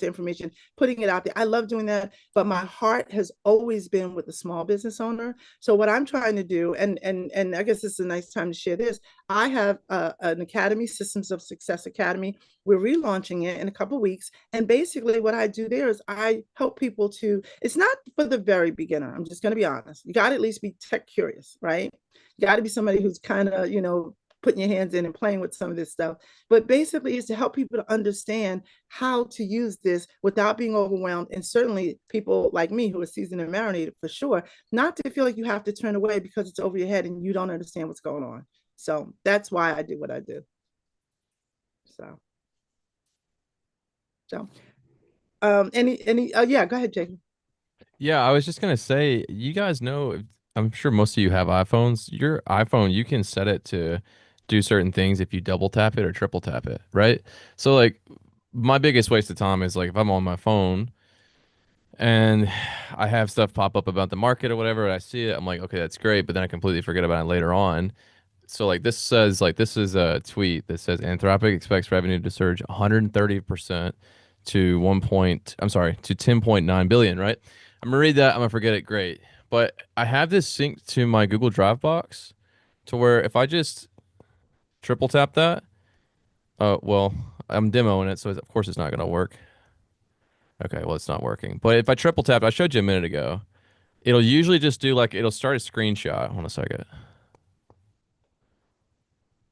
information, putting it out there. I love doing that, but my heart has always been with the small business owner. So what I'm trying to do, and I guess this is a nice time to share this. I have an academy, Systems of Success Academy. We're relaunching it in a couple of weeks, and basically what I do there is I help people to. It's not for the very beginner. I'm just going to be honest. You got to at least be tech curious, right? You got to be somebody who's kind of, putting your hands in and playing with some of this stuff. But basically, is to help people to understand how to use this without being overwhelmed. And certainly people like me who are seasoned and marinated for sure, not to feel like you have to turn away because it's over your head and you don't understand what's going on. So that's why I do what I do. So yeah, go ahead, Jacob. Yeah, I was just gonna say, you guys know, I'm sure most of you have iPhones. Your iPhone, you can set it to do certain things if you double tap it or triple tap it, right? So like my biggest waste of time is like if I'm on my phone and I have stuff pop up about the market or whatever, and I see it, I'm like, okay, that's great, but then I completely forget about it later on. So like this says like this is a tweet that says Anthropic expects revenue to surge 130% to 10.9 billion, right? I'm gonna read that, I'm gonna forget it, great. But I have this synced to my Google Drive box to where if I just triple tap that, well, I'm demoing it, so of course it's not gonna work. Okay, well it's not working. But if I triple tap, I showed you a minute ago, it'll usually just do like it'll start a screenshot. Hold on a second.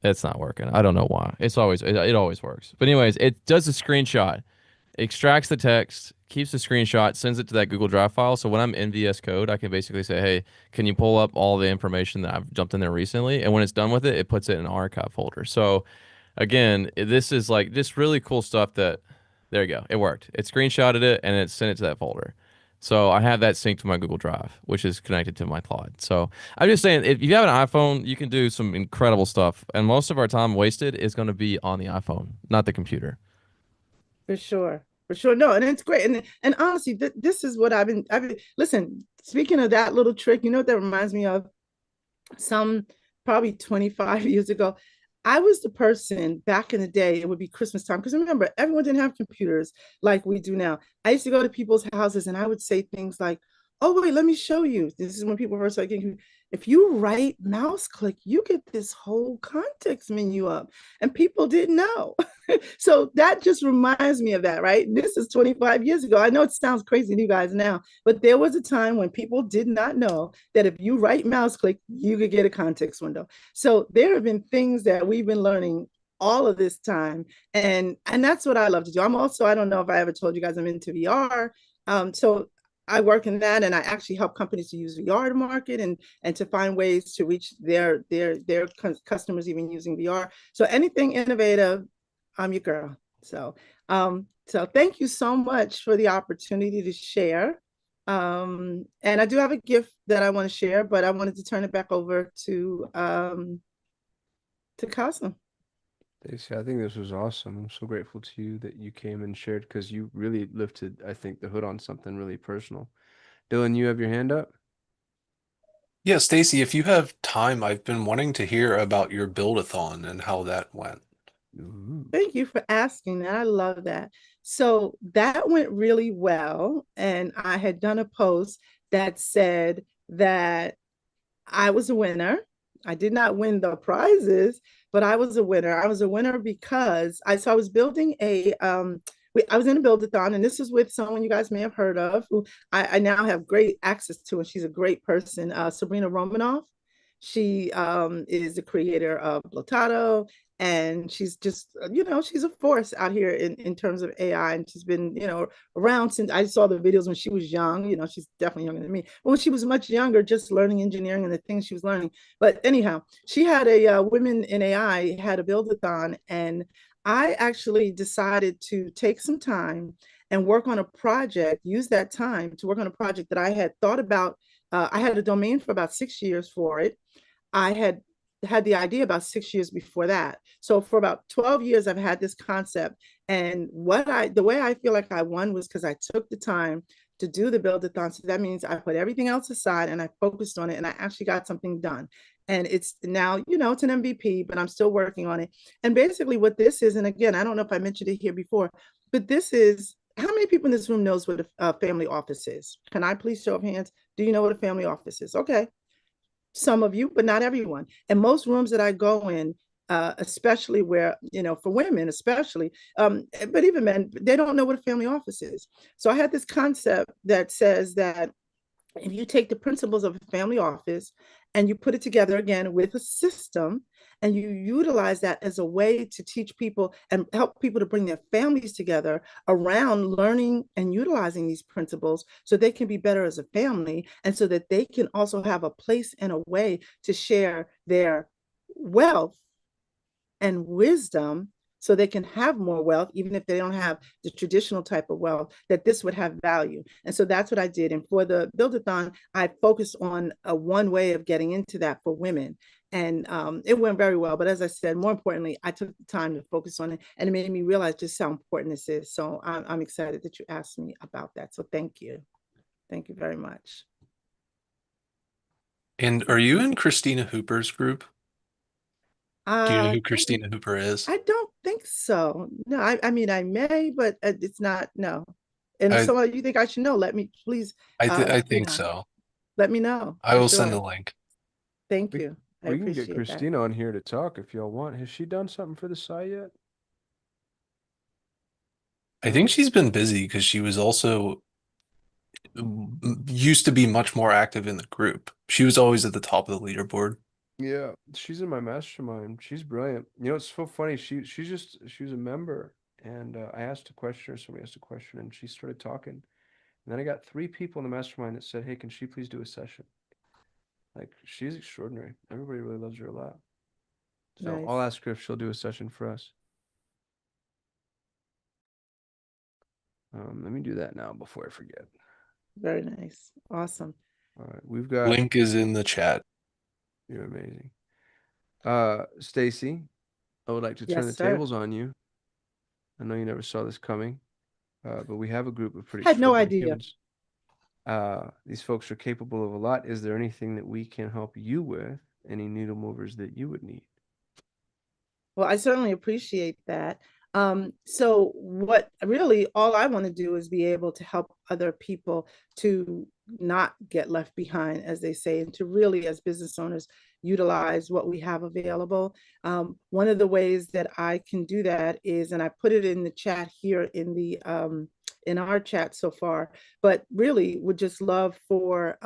It's not working. I don't know why. It always works. But anyways, it does a screenshot, extracts the text, keeps the screenshot, sends it to that Google Drive file. So when I'm in VS Code, I can basically say, "Hey, can you pull up all the information that I've jumped in there recently?" And when it's done with it, it puts it in an archive folder. So again, this is like this really cool stuff that there you go. It worked. It screenshotted it and it sent it to that folder. So I have that synced to my Google Drive, which is connected to my cloud. So I'm just saying, if you have an iPhone, you can do some incredible stuff. And most of our time wasted is going to be on the iPhone, not the computer. For sure. For sure. No, and it's great. And honestly, this is what I've been listen, speaking of that little trick, you know what that reminds me of? Some probably 25 years ago. I was the person back in the day, it would be Christmas time. Because remember, everyone didn't have computers like we do now. I used to go to people's houses and I would say things like, oh, wait, let me show you. This is when people first started getting, if you right mouse click, you get this whole context menu up. And people didn't know. So that just reminds me of that, right? This is 25 years ago. I know it sounds crazy to you guys now, but there was a time when people did not know that if you right mouse click, you could get a context window. So there have been things that we've been learning all of this time. And that's what I love to do. I'm also, I don't know if I ever told you guys I'm into VR. So I work in that, and I actually help companies to use VR to market and to find ways to reach their customers even using VR. So anything innovative, I'm your girl. So thank you so much for the opportunity to share. And I do have a gift that I want to share, but I wanted to turn it back over to Casa. Daisy, I think this was awesome. I'm so grateful to you that you came and shared because you really lifted, I think, the hood on something really personal. Dylan, you have your hand up? Yeah, Stacy, if you have time, I've been wanting to hear about your build-a-thon and how that went. Ooh. Thank you for asking that. I love that. So that went really well. And I had done a post that said that I was a winner. I did not win the prizes, but I was a winner. I was a winner because I was building I was in a build-a-thon, and this is with someone you guys may have heard of, who I now have great access to, and she's a great person, Sabrina Romanoff. She is the creator of Blotato, and she's just, she's a force out here in terms of AI. And she's been, around since I saw the videos when she was young. She's definitely younger than me. But when she was much younger, just learning engineering and the things she was learning. But anyhow, she had a Women in AI had a build-a-thon, and I actually decided to take some time and work on a project, use that time to work on a project that I had thought about. I had a domain for about 6 years for it. I had the idea about 6 years before that. So for about 12 years, I've had this concept. And the way I feel like I won was because I took the time to do the build-a-thon. So that means I put everything else aside and I focused on it, and I actually got something done. And it's now, it's an MVP, but I'm still working on it. And basically what this is, and again, I don't know if I mentioned it here before, but this is, how many people in this room knows what a family office is? Can I please show of hands? Do you know what a family office is? Okay. Some of you, but not everyone. And most rooms that I go in, especially where, for women, especially, but even men, they don't know what a family office is. So I had this concept that says that if you take the principles of a family office and you put it together again with a system, and you utilize that as a way to teach people and help people to bring their families together around learning and utilizing these principles so they can be better as a family, and so that they can also have a place and a way to share their wealth and wisdom, so they can have more wealth, even if they don't have the traditional type of wealth, that this would have value. And so that's what I did. And for the Build-a-thon, I focused on one way of getting into that for women. And it went very well. But as I said, more importantly, I took the time to focus on it, and it made me realize just how important this is. So I'm excited that you asked me about that. So thank you. Thank you very much. And are you in Christina Hooper's group? Do you know I who don't, Christina Hooper is? I don't think so. No, I mean, I may, but it's not, no. And if I some of you think I should know, let me please, I think so. let me know I for will send sure. the link. Thank We you. I we can get appreciate that. Christina on here to talk if y'all want. Has she done something for the site yet? I think she's been busy because she was also used to be much more active in the group. She was always at the top of the leaderboard. Yeah, she's in my mastermind. She's brilliant. You know, it's so funny. She was a member, and I asked a question, or somebody asked a question, and she started talking. And then I got three people in the mastermind that said, "Hey, can she please do a session?" Like, she's extraordinary. Everybody really loves her a lot. So I'll Nice. ask her if she'll do a session for us. Let me do that now before I forget. Very nice. Awesome. All right, we've got, Link is in the chat. you're amazing. Stacy, I would like to turn Yes, the sir. tables on you. I know you never saw this coming, but we have a group of pretty Had no extraordinary idea. humans. These folks are capable of a lot. Is there anything that we can help you with? Any needle movers that you would need? Well, I certainly appreciate that. So what really all I want to do is be able to help other people to not get left behind, as they say, and to really, as business owners, utilize what we have available. One of the ways that I can do that is, and I put it in the chat here in our chat so far, but really would just love for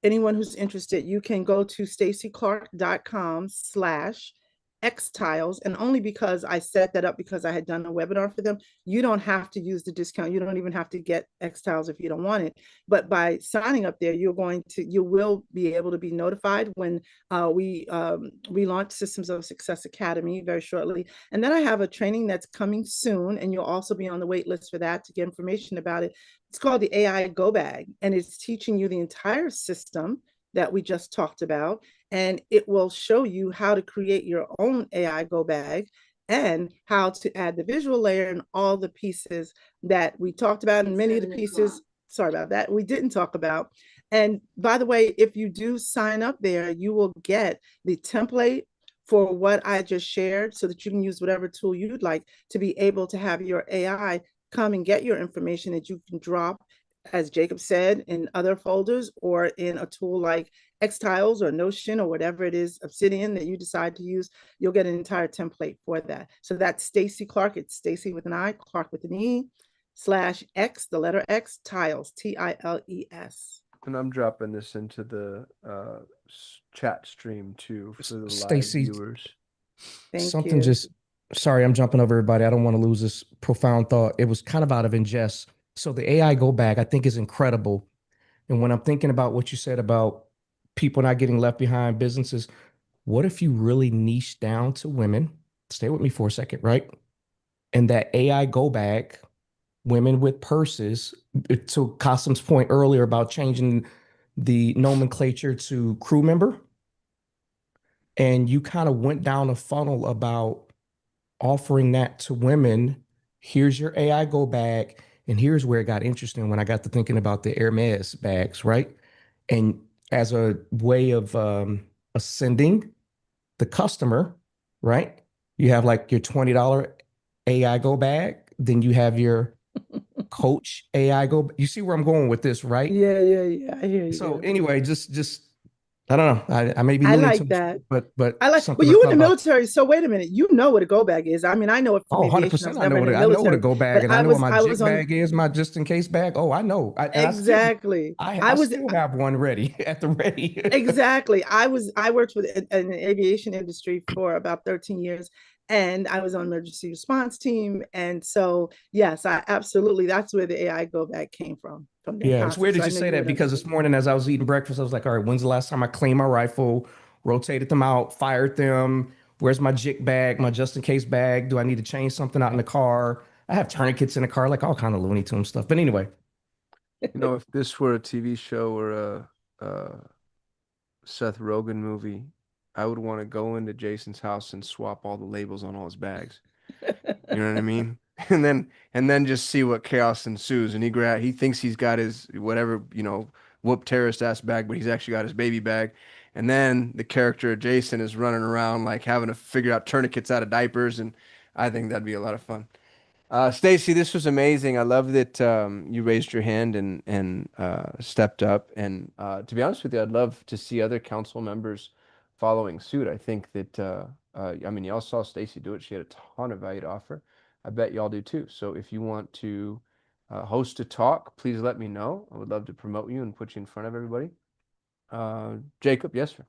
anyone who's interested, you can go to stacyclark.com/xtiles. And only because I set that up because I had done a webinar for them, you don't have to use the discount. You don't even have to get xtiles if you don't want it. But by signing up there, you will be able to be notified when we relaunch Systems of Success Academy very shortly. And then I have a training that's coming soon, and you'll also be on the wait list for that to get information about it. It's called the AI Go Bag, and it's teaching you the entire system that we just talked about. And it will show you how to create your own AI Go Bag and how to add the visual layer and all the pieces that we talked about, and many of the pieces, sorry about that, we didn't talk about. And by the way, if you do sign up there, you will get the template for what I just shared so that you can use whatever tool you'd like to be able to have your AI come and get your information that you can drop, as Jacob said, in other folders or in a tool like Xtiles or Notion or whatever it is, Obsidian, that you decide to use. You'll get an entire template for that. So that's Stacy Clark. It's Stacy with an I, Clark with an E/X, the letter X, Tiles, Tiles. And I'm dropping this into the chat stream too for the live Stacy, viewers. Thank something you. just, sorry, I'm jumping over everybody. I don't want to lose this profound thought. It was kind of out of ingest. So the AI Go Bag, I think, is incredible. And when I'm thinking about what you said about people not getting left behind, businesses, what if you really niche down to women? Stay with me for a second, right? And that AI Go Bag, women with purses, to Kasim's point earlier about changing the nomenclature to crew member, and you kind of went down a funnel about offering that to women. Here's your AI Go Bag. And here's where it got interesting when I got to thinking about the Hermes bags, right? And as a way of ascending the customer, right? You have like your $20 AI go bag, then you have your coach AI go. You see where I'm going with this, right? Yeah, yeah, yeah. I hear you So there. anyway, just I don't know. I may be I leaning too like much, that. but I like, but something I you in thought the about. military, so wait a minute. You know what a go bag is. I mean, I know it Oh, from aviation. I 100%. was never in the I know what a military, go bag, but and I know what my I jig was on bag is, my just in case bag. Oh, I know. And exactly. I I was still have one ready at the ready. exactly. I worked with in the aviation industry for about 13 years, and I was on emergency response team. And so, yes, I absolutely that's where the AI go bag came from that Yeah, it's weird concept. So that I you know say you that would because this understand. morning as I was eating breakfast, I was like, all right, when's the last time I cleaned my rifle, rotated them out, fired them? Where's my jig bag, my just in case bag? Do I need to change something out in the car? I have tourniquets in the car, like all kind of Looney Tune stuff. But anyway, You know, if this were a TV show or a Seth Rogen movie, I would want to go into Jason's house and swap all the labels on all his bags. You know what I mean? And then just see what chaos ensues. And he thinks he's got his whatever, whoop terrorist ass bag, but he's actually got his baby bag. And then the character of Jason is running around like having to figure out tourniquets out of diapers, and I think that'd be a lot of fun. Stacy, this was amazing. I love that you raised your hand and stepped up. And to be honest with you, I'd love to see other council members following suit. I think that I mean, y'all saw Stacy do it. She had a ton of value to offer. I bet y'all do too. So if you want to host a talk, please let me know. I would love to promote you and put you in front of everybody. Jacob, yes, sir.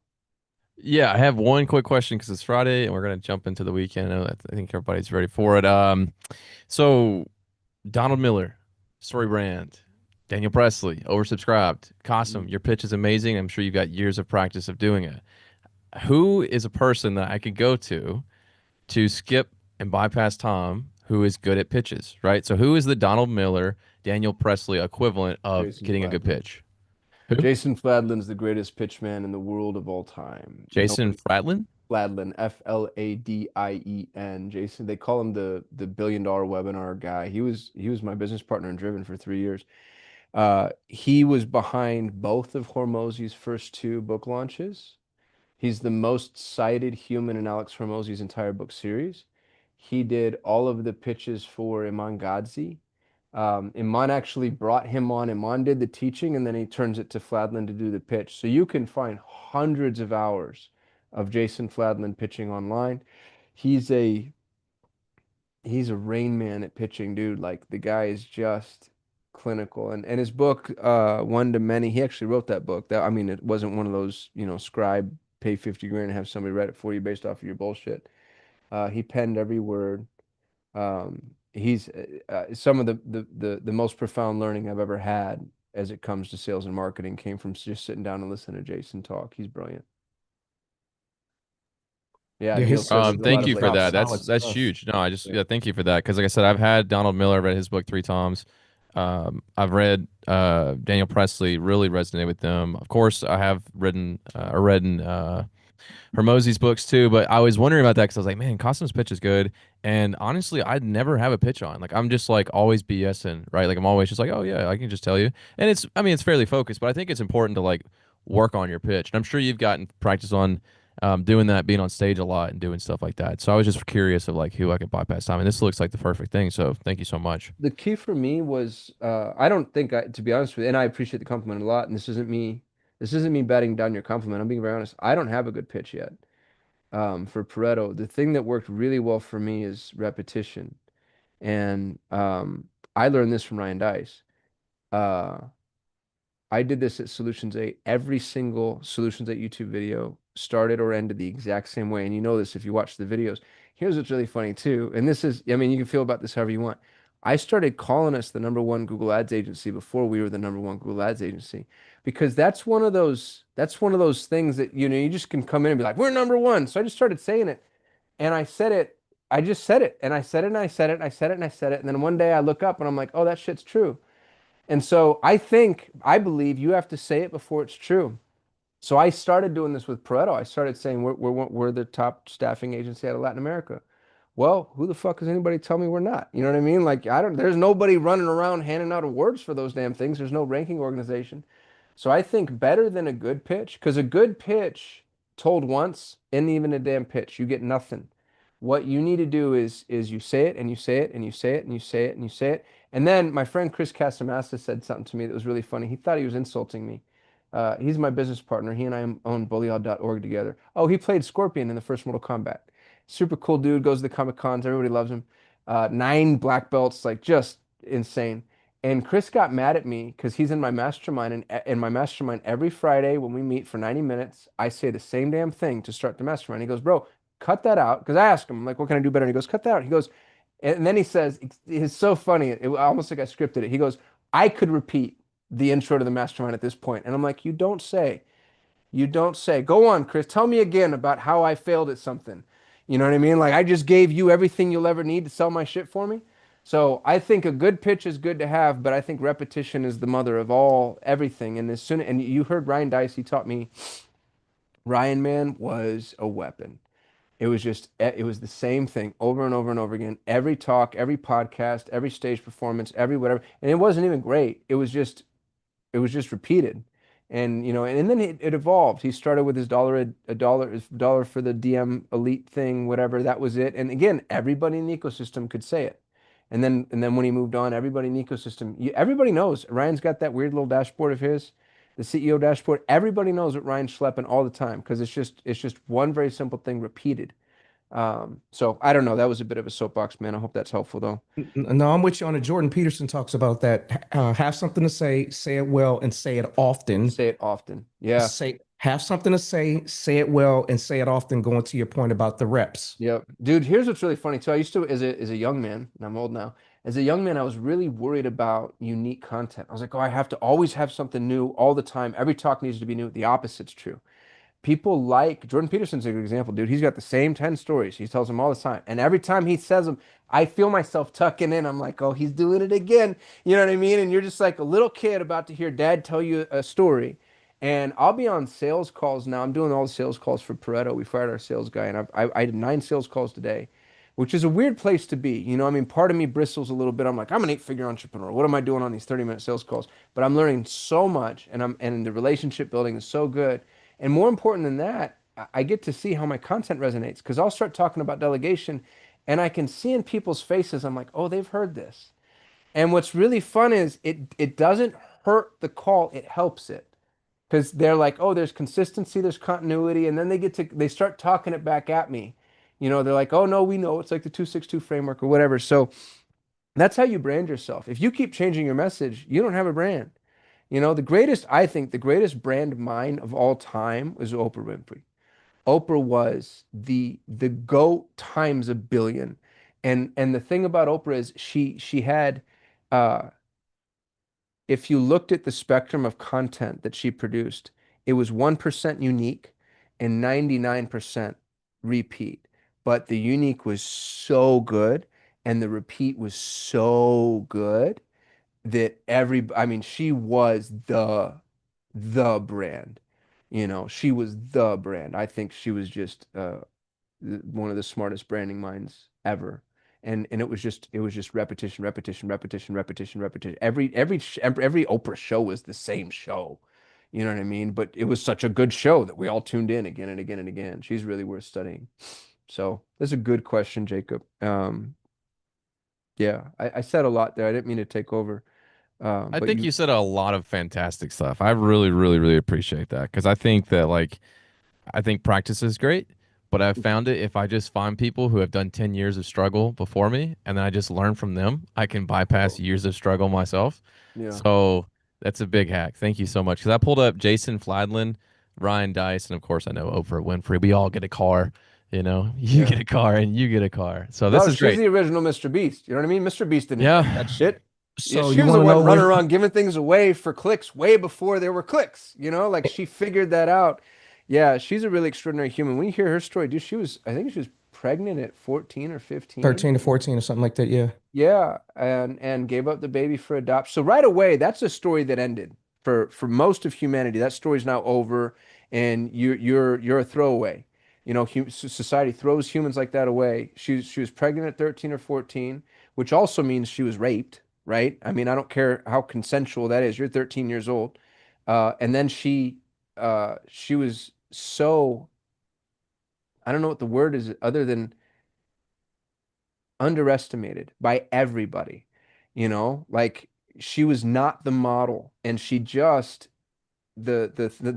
Yeah, I have one quick question because it's Friday and we're gonna jump into the weekend. I think everybody's ready for it. So Donald Miller, Story Brand, Daniel Presley, oversubscribed. Costume, Mm. your pitch is amazing. I'm sure you've got years of practice of doing it. Who is a person that I could go to skip and bypass Tom, who is good at pitches, right? So who is the Donald Miller, Daniel Presley equivalent of Jason getting a good Fladlin. pitch? Who? Jason Fladlin's the greatest pitchman in the world of all time. Jason Fratlin? Fladlin, Fladien. Jason, they call him the billion-dollar webinar guy. He was my business partner in Driven for 3 years. He was behind both of Hormozy's first two book launches. He's the most cited human in Alex Hormozy's entire book series. He did all of the pitches for Iman Gadzhi. Iman actually brought him on. Iman did the teaching, and then he turns it to Fladlin to do the pitch. So you can find hundreds of hours of Jason Fladlin pitching online. He's a he's a rain man at pitching, dude. Like the guy is just clinical. And his book, One to Many, he actually wrote that book. That I mean, it wasn't one of those, scribe pay 50 grand and have somebody write it for you based off of your bullshit. He penned every word. He's some of the most profound learning I've ever had as it comes to sales and marketing came from just sitting down and listening to Jason talk. He's brilliant. Yeah, yeah, Neil said his there's a lot Thank of you speed for like, drops that. solid That's stuff. huge. No, I just yeah. yeah, thank you for that. Because like I said, I've had Donald Miller, read his book 3 times. I've read Daniel Presley, really resonated with them. Of course, I have written or read Hermosi's books too, but I was wondering about that because I was like, man, Costume's pitch is good. And honestly, I'd never have a pitch on. Like, I'm just like always BSing, right? Like, I'm always just like, oh, yeah, I can just tell you. And I mean, it's fairly focused, but I think it's important to like work on your pitch. And I'm sure you've gotten practice on doing that, being on stage a lot and doing stuff like that. So I was just curious of like who I could bypass time. And this looks like the perfect thing. So thank you so much. The key for me was I don't think to be honest with you, and I appreciate the compliment a lot, and this isn't me batting down your compliment. I'm being very honest. I don't have a good pitch yet. For Pareto, the thing that worked really well for me is repetition. And I learned this from Ryan Dice. Uh, I did this at Solutions 8. Every single Solutions 8 YouTube video started or ended the exact same way. And you know this if you watch the videos. Here's what's really funny too. And this is, I mean, you can feel about this however you want. I started calling us the number one Google Ads agency before we were the number one Google Ads agency. Because that's one of those things that, you just can come in and be like, we're number one. So I just started saying it. And I said it, I just said it. And I said it and I said it and I said it and I said it. And then one day I look up and I'm like, oh, that shit's true. And so I believe you have to say it before it's true. So I started doing this with Pareto. I started saying we're the top staffing agency out of Latin America. Well, who the fuck is anybody tell me we're not? You know what I mean? Like there's nobody running around handing out awards for those damn things. There's no ranking organization. So I think better than a good pitch, because a good pitch told once, isn't even a damn pitch. You get nothing. What you need to do is you say it and you say it and you say it and you say it and you say it. And then my friend Chris Casamassa said something to me that was really funny. He thought he was insulting me. He's my business partner. He and I own bullyall.org together. Oh, he played Scorpion in the first Mortal Kombat. Super cool dude, goes to the Comic Cons. Everybody loves him. 9 black belts, like just insane. And Chris got mad at me because he's in my mastermind. And in my mastermind, every Friday when we meet for 90 minutes, I say the same damn thing to start the mastermind. He goes, bro, cut that out. Because I asked him, like, what can I do better? And he goes, cut that out. He goes, and then he says, it's so funny. It almost like I scripted it. He goes, I could repeat the intro to the mastermind at this point. And I'm like, you don't say. You don't say. Go on, Chris. Tell me again about how I failed at something. You know what I mean? Like I just gave you everything you'll ever need to sell my shit for me. So I think a good pitch is good to have, but I think repetition is the mother of all everything. And as soon and you heard Ryan Dice, he taught me Ryan Man was a weapon. It was the same thing over and over and over again. Every talk, every podcast, every stage performance, every whatever. And it wasn't even great. It was just repeated. And and then it evolved. He started with his dollar for the DM elite thing, whatever, that was it. And again, everybody in the ecosystem could say it. And then when he moved on, everybody in the ecosystem, everybody knows Ryan's got that weird little dashboard of his, the CEO dashboard. Everybody knows what Ryan's schlepping all the time because it's just one very simple thing repeated. So I don't know. That was a bit of a soapbox, man. I hope that's helpful though. No, I'm with you on it. Jordan Peterson talks about that. Have something to say it well, and say it often. Say it often. Yeah. Have something to say it well, and say it often, going to your point about the reps. Yep. Dude, here's what's really funny too. I used to, as a young man, and I'm old now, as a young man, I was really worried about unique content. I was like, oh, I have to always have something new all the time. Every talk needs to be new. The opposite's true. People like Jordan Peterson's a good example, dude. He's got the same 10 stories. He tells them all the time. And every time he says them, I feel myself tucking in. I'm like, oh, he's doing it again. You know what I mean? And you're just like a little kid about to hear dad tell you a story. And I'll be on sales calls now. I'm doing all the sales calls for Pareto. We fired our sales guy, and I did 9 sales calls today, which is a weird place to be. I mean, part of me bristles a little bit. I'm like, I'm an 8-figure entrepreneur. What am I doing on these 30-minute sales calls? But I'm learning so much, and the relationship building is so good. And more important than that, I get to see how my content resonates because I'll start talking about delegation, and I can see in people's faces, I'm like, oh, they've heard this. And what's really fun is it doesn't hurt the call, it helps it because they're like, oh, there's consistency, there's continuity, and then they start talking it back at me. They're like, oh no, we know it's like the 262 framework or whatever. So that's how you brand yourself. If you keep changing your message, you don't have a brand. I think the greatest brand mind of all time was Oprah Winfrey. Oprah was the GOAT times a billion. And the thing about Oprah is she had uh if you looked at the spectrum of content that she produced, it was 1% unique and 99% repeat. But the unique was so good and the repeat was so good that I mean, she was the brand. She was the brand. I think she was just one of the smartest branding minds ever. And it was just repetition, repetition, repetition, repetition, repetition. Every Oprah show was the same show. You know what I mean? But it was such a good show that we all tuned in again and again and again. She's really worth studying. So that's a good question, Jacob. Yeah, I said a lot there. I didn't mean to take over. I But think you, you said a lot of fantastic stuff. I really, really, really appreciate that because I think that I think practice is great, but I've found it if I just find people who have done 10 years of struggle before me and then I just learn from them, I can bypass years of struggle myself. yeah, So that's a big hack. Thank you so much. Because I pulled up Jason Fladlin, Ryan Dice, and of course I know Oprah Winfrey. We all get a car, you yeah. get a car and you get a car. So this No, is she's great. the original Mr. Beast. You know what I mean? Mr. Beast didn't invent that Yeah. shit. Yeah, So she you was want the to one know running where around giving things away for clicks way before there were clicks. Like she figured that out. Yeah, she's a really extraordinary human. When you hear her story, dude, I think she was pregnant at 14 or 15. 13 to 14 or something like that? Yeah. Yeah, and gave up the baby for adoption. So right away, that's a story that ended for most of humanity. That story's now over, and you're a throwaway. Society throws humans like that away. She was pregnant at 13 or 14, which also means she was raped, right? I mean, I don't care how consensual that is. You're 13 years old, and then she was so I don't know what the word is other than underestimated by everybody. You know, like she was not the model, and she just the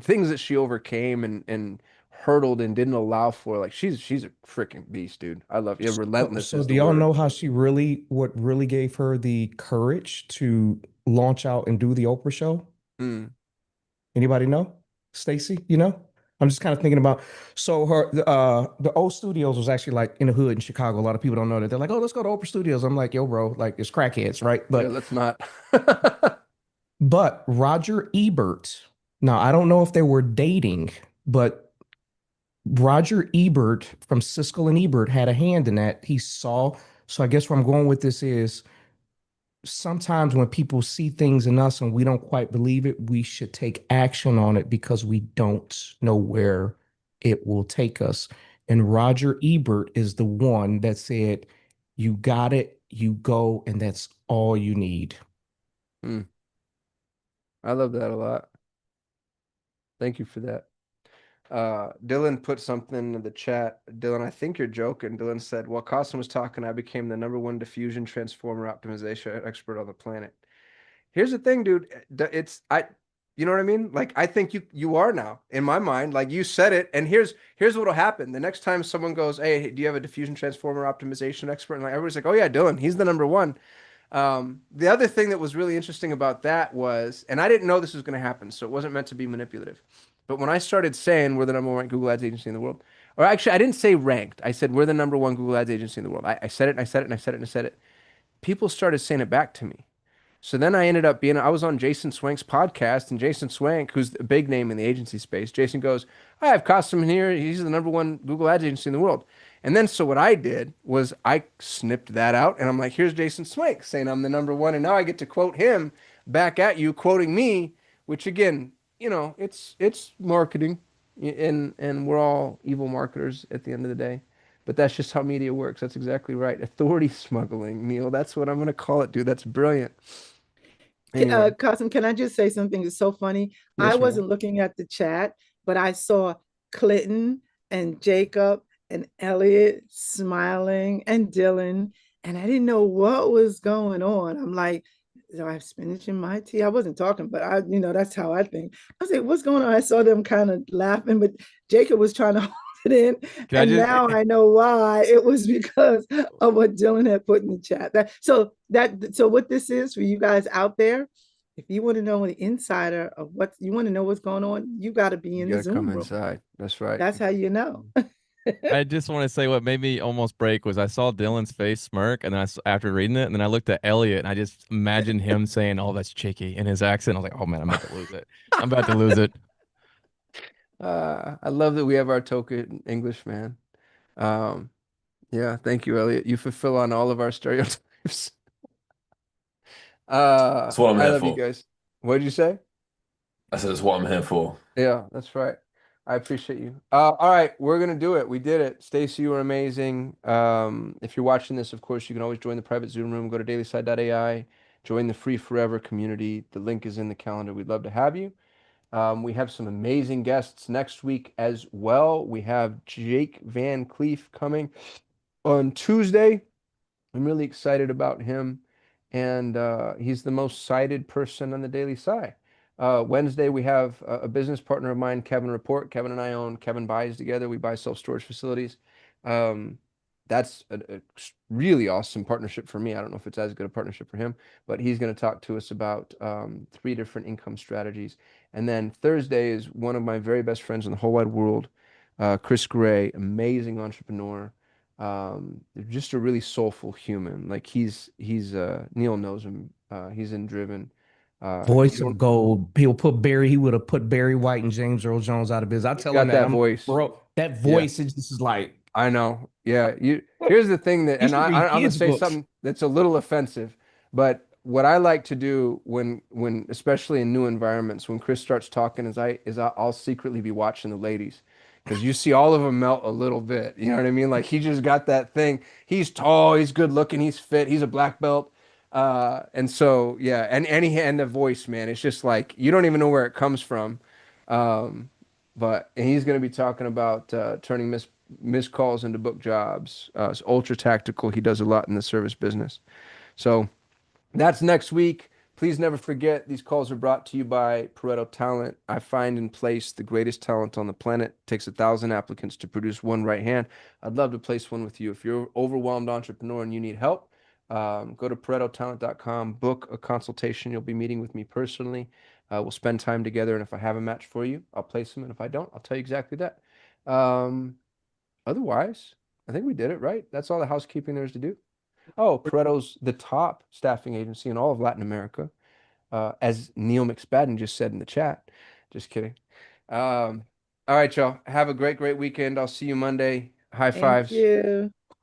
things that she overcame and hurdled and didn't allow for. Like she's a freaking beast, dude. I love you. So, Relentless so is do the y'all word. know how she really, what really gave her the courage to launch out and do the Oprah show? Mm. Anybody know? Stacy, you know? I'm just kind of thinking about, so the old studios was actually like in the hood in Chicago. A lot of people don't know that. They're like, oh, let's go to Oprah Studios. I'm like, yo, bro, like it's crackheads, right? Yeah, let's not. But Roger Ebert, now I don't know if they were dating, but Roger Ebert from Siskel and Ebert had a hand in that. He saw, so I guess where I'm going with this is sometimes when people see things in us and we don't quite believe it, we should take action on it because we don't know where it will take us. And Roger Ebert is the one that said, you got it, you go, and that's all you need. Mm. I love that a lot. Thank you for that. Dylan put something in the chat. Dylan, I think you're joking. Dylan said, while Costin was talking, I became the #1 diffusion transformer optimization expert on the planet. Here's the thing, dude. It's you know what I mean? Like I think you are now in my mind. Like you said it, and here's what'll happen. The next time someone goes, "Hey, do you have a diffusion transformer optimization expert?" And like everybody's like, "Oh yeah, Dylan, he's the #1." The other thing that was really interesting about that was, and I didn't know this was going to happen, so it wasn't meant to be manipulative. But when I started saying we're the #1 Google Ads agency in the world, or actually, I didn't say ranked. I said we're the #1 Google Ads agency in the world. I said it, and I said it, and I said it, and I said it. People started saying it back to me. So then I ended up I was on Jason Swank's podcast, and Jason Swank, who's a big name in the agency space, Jason goes, I have Costum here. He's the #1 Google Ads agency in the world. And then so what I did was I snipped that out, and I'm like, here's Jason Swank saying I'm the #1, and now I get to quote him back at you, quoting me, which again, it's marketing, and we're all evil marketers at the end of the day. But that's just how media works. That's exactly right. Authority smuggling, Neil. That's what I'm going to call it, dude. That's brilliant. Anyway, Cousin, can I just say something that's so funny? I yes, ma'am. wasn't looking at the chat, but I saw Clinton and Jacob and Elliot smiling and Dylan, and I didn't know what was going on. I'm like, do I have spinach in my tea? I wasn't talking, but that's how I think. I was like, what's going on? I saw them kind of laughing, but Jacob was trying to hold it in. Can I And just now I know why. It was because of what Dylan had put in the chat. So what this is for you guys out there, if you want to know an insider of what you want to know what's going on, you got to be You in got the to come Zoom room. inside. That's right. That's how you know. I just want to say what made me almost break was I saw Dylan's face smirk, and then after reading it, and then I looked at Elliot, and I just imagined him saying, "Oh, that's cheeky" in his accent. I was like, "Oh man, I'm about to lose it. I'm about to lose it." I love that we have our token English man. Um, yeah, thank you, Elliot. You fulfill on all of our stereotypes. That's what I'm I here love you for. guys. What did you say? I said that's what I'm here for. Yeah, that's right. I appreciate you. All right, we're gonna do it. We did it. Stacy, you were amazing. If you're watching this, of course, you can always join the private Zoom room. Go to dailysigh.ai, join the free forever community. The link is in the calendar. We'd love to have you. We have some amazing guests next week as well. We have Jake Van Cleef coming on Tuesday. I'm really excited about him, and he's the most cited person on the Daily Sigh. Wednesday, we have a business partner of mine, Kevin Report. Kevin and I own Kevin Buys together. We buy self-storage facilities. Um, that's a really awesome partnership for me. I don't know if it's as good a partnership for him, but he's going to talk to us about 3 different income strategies. And then Thursday is one of my very best friends in the whole wide world, Chris Gray, amazing entrepreneur, just a really soulful human. Like he's Neil knows him. He's in Driven. You Voice of don't, gold. He would have put Barry White and James Earl Jones out of business. I he's tell him got that. that I'm like, voice. bro, that Yeah, voice is just like, I know. Yeah, here's the thing that, you and should read I'm gonna kids' say books. something that's a little offensive, but what I like to do when especially in new environments, when Chris starts talking, I'll secretly be watching the ladies. Because you see all of them melt a little bit. You know what I mean? Like he just got that thing. He's tall, he's good looking, he's fit, he's a black belt. And so yeah, and the voice, man, it's just like you don't even know where it comes from. Um, but and he's going to be talking about turning missed calls into book jobs. It's ultra tactical. He does a lot in the service business. So that's next week. Please never forget these calls are brought to you by Pareto Talent. I find and place the greatest talent on the planet. It takes 1,000 applicants to produce one right hand. I'd love to place one with you. If you're an overwhelmed entrepreneur and you need help, go to paretotalent.com, book a consultation. You'll be meeting with me personally. We'll spend time together, and if I have a match for you, I'll place them. And if I don't, I'll tell you exactly that. Otherwise, I think we did it, right? That's all the housekeeping there is to do. Oh, Pareto's the top staffing agency in all of Latin America, as Neil McSpadden just said in the chat. Just kidding. All right, y'all. Have a great weekend. I'll see you Monday. High Thank fives. you.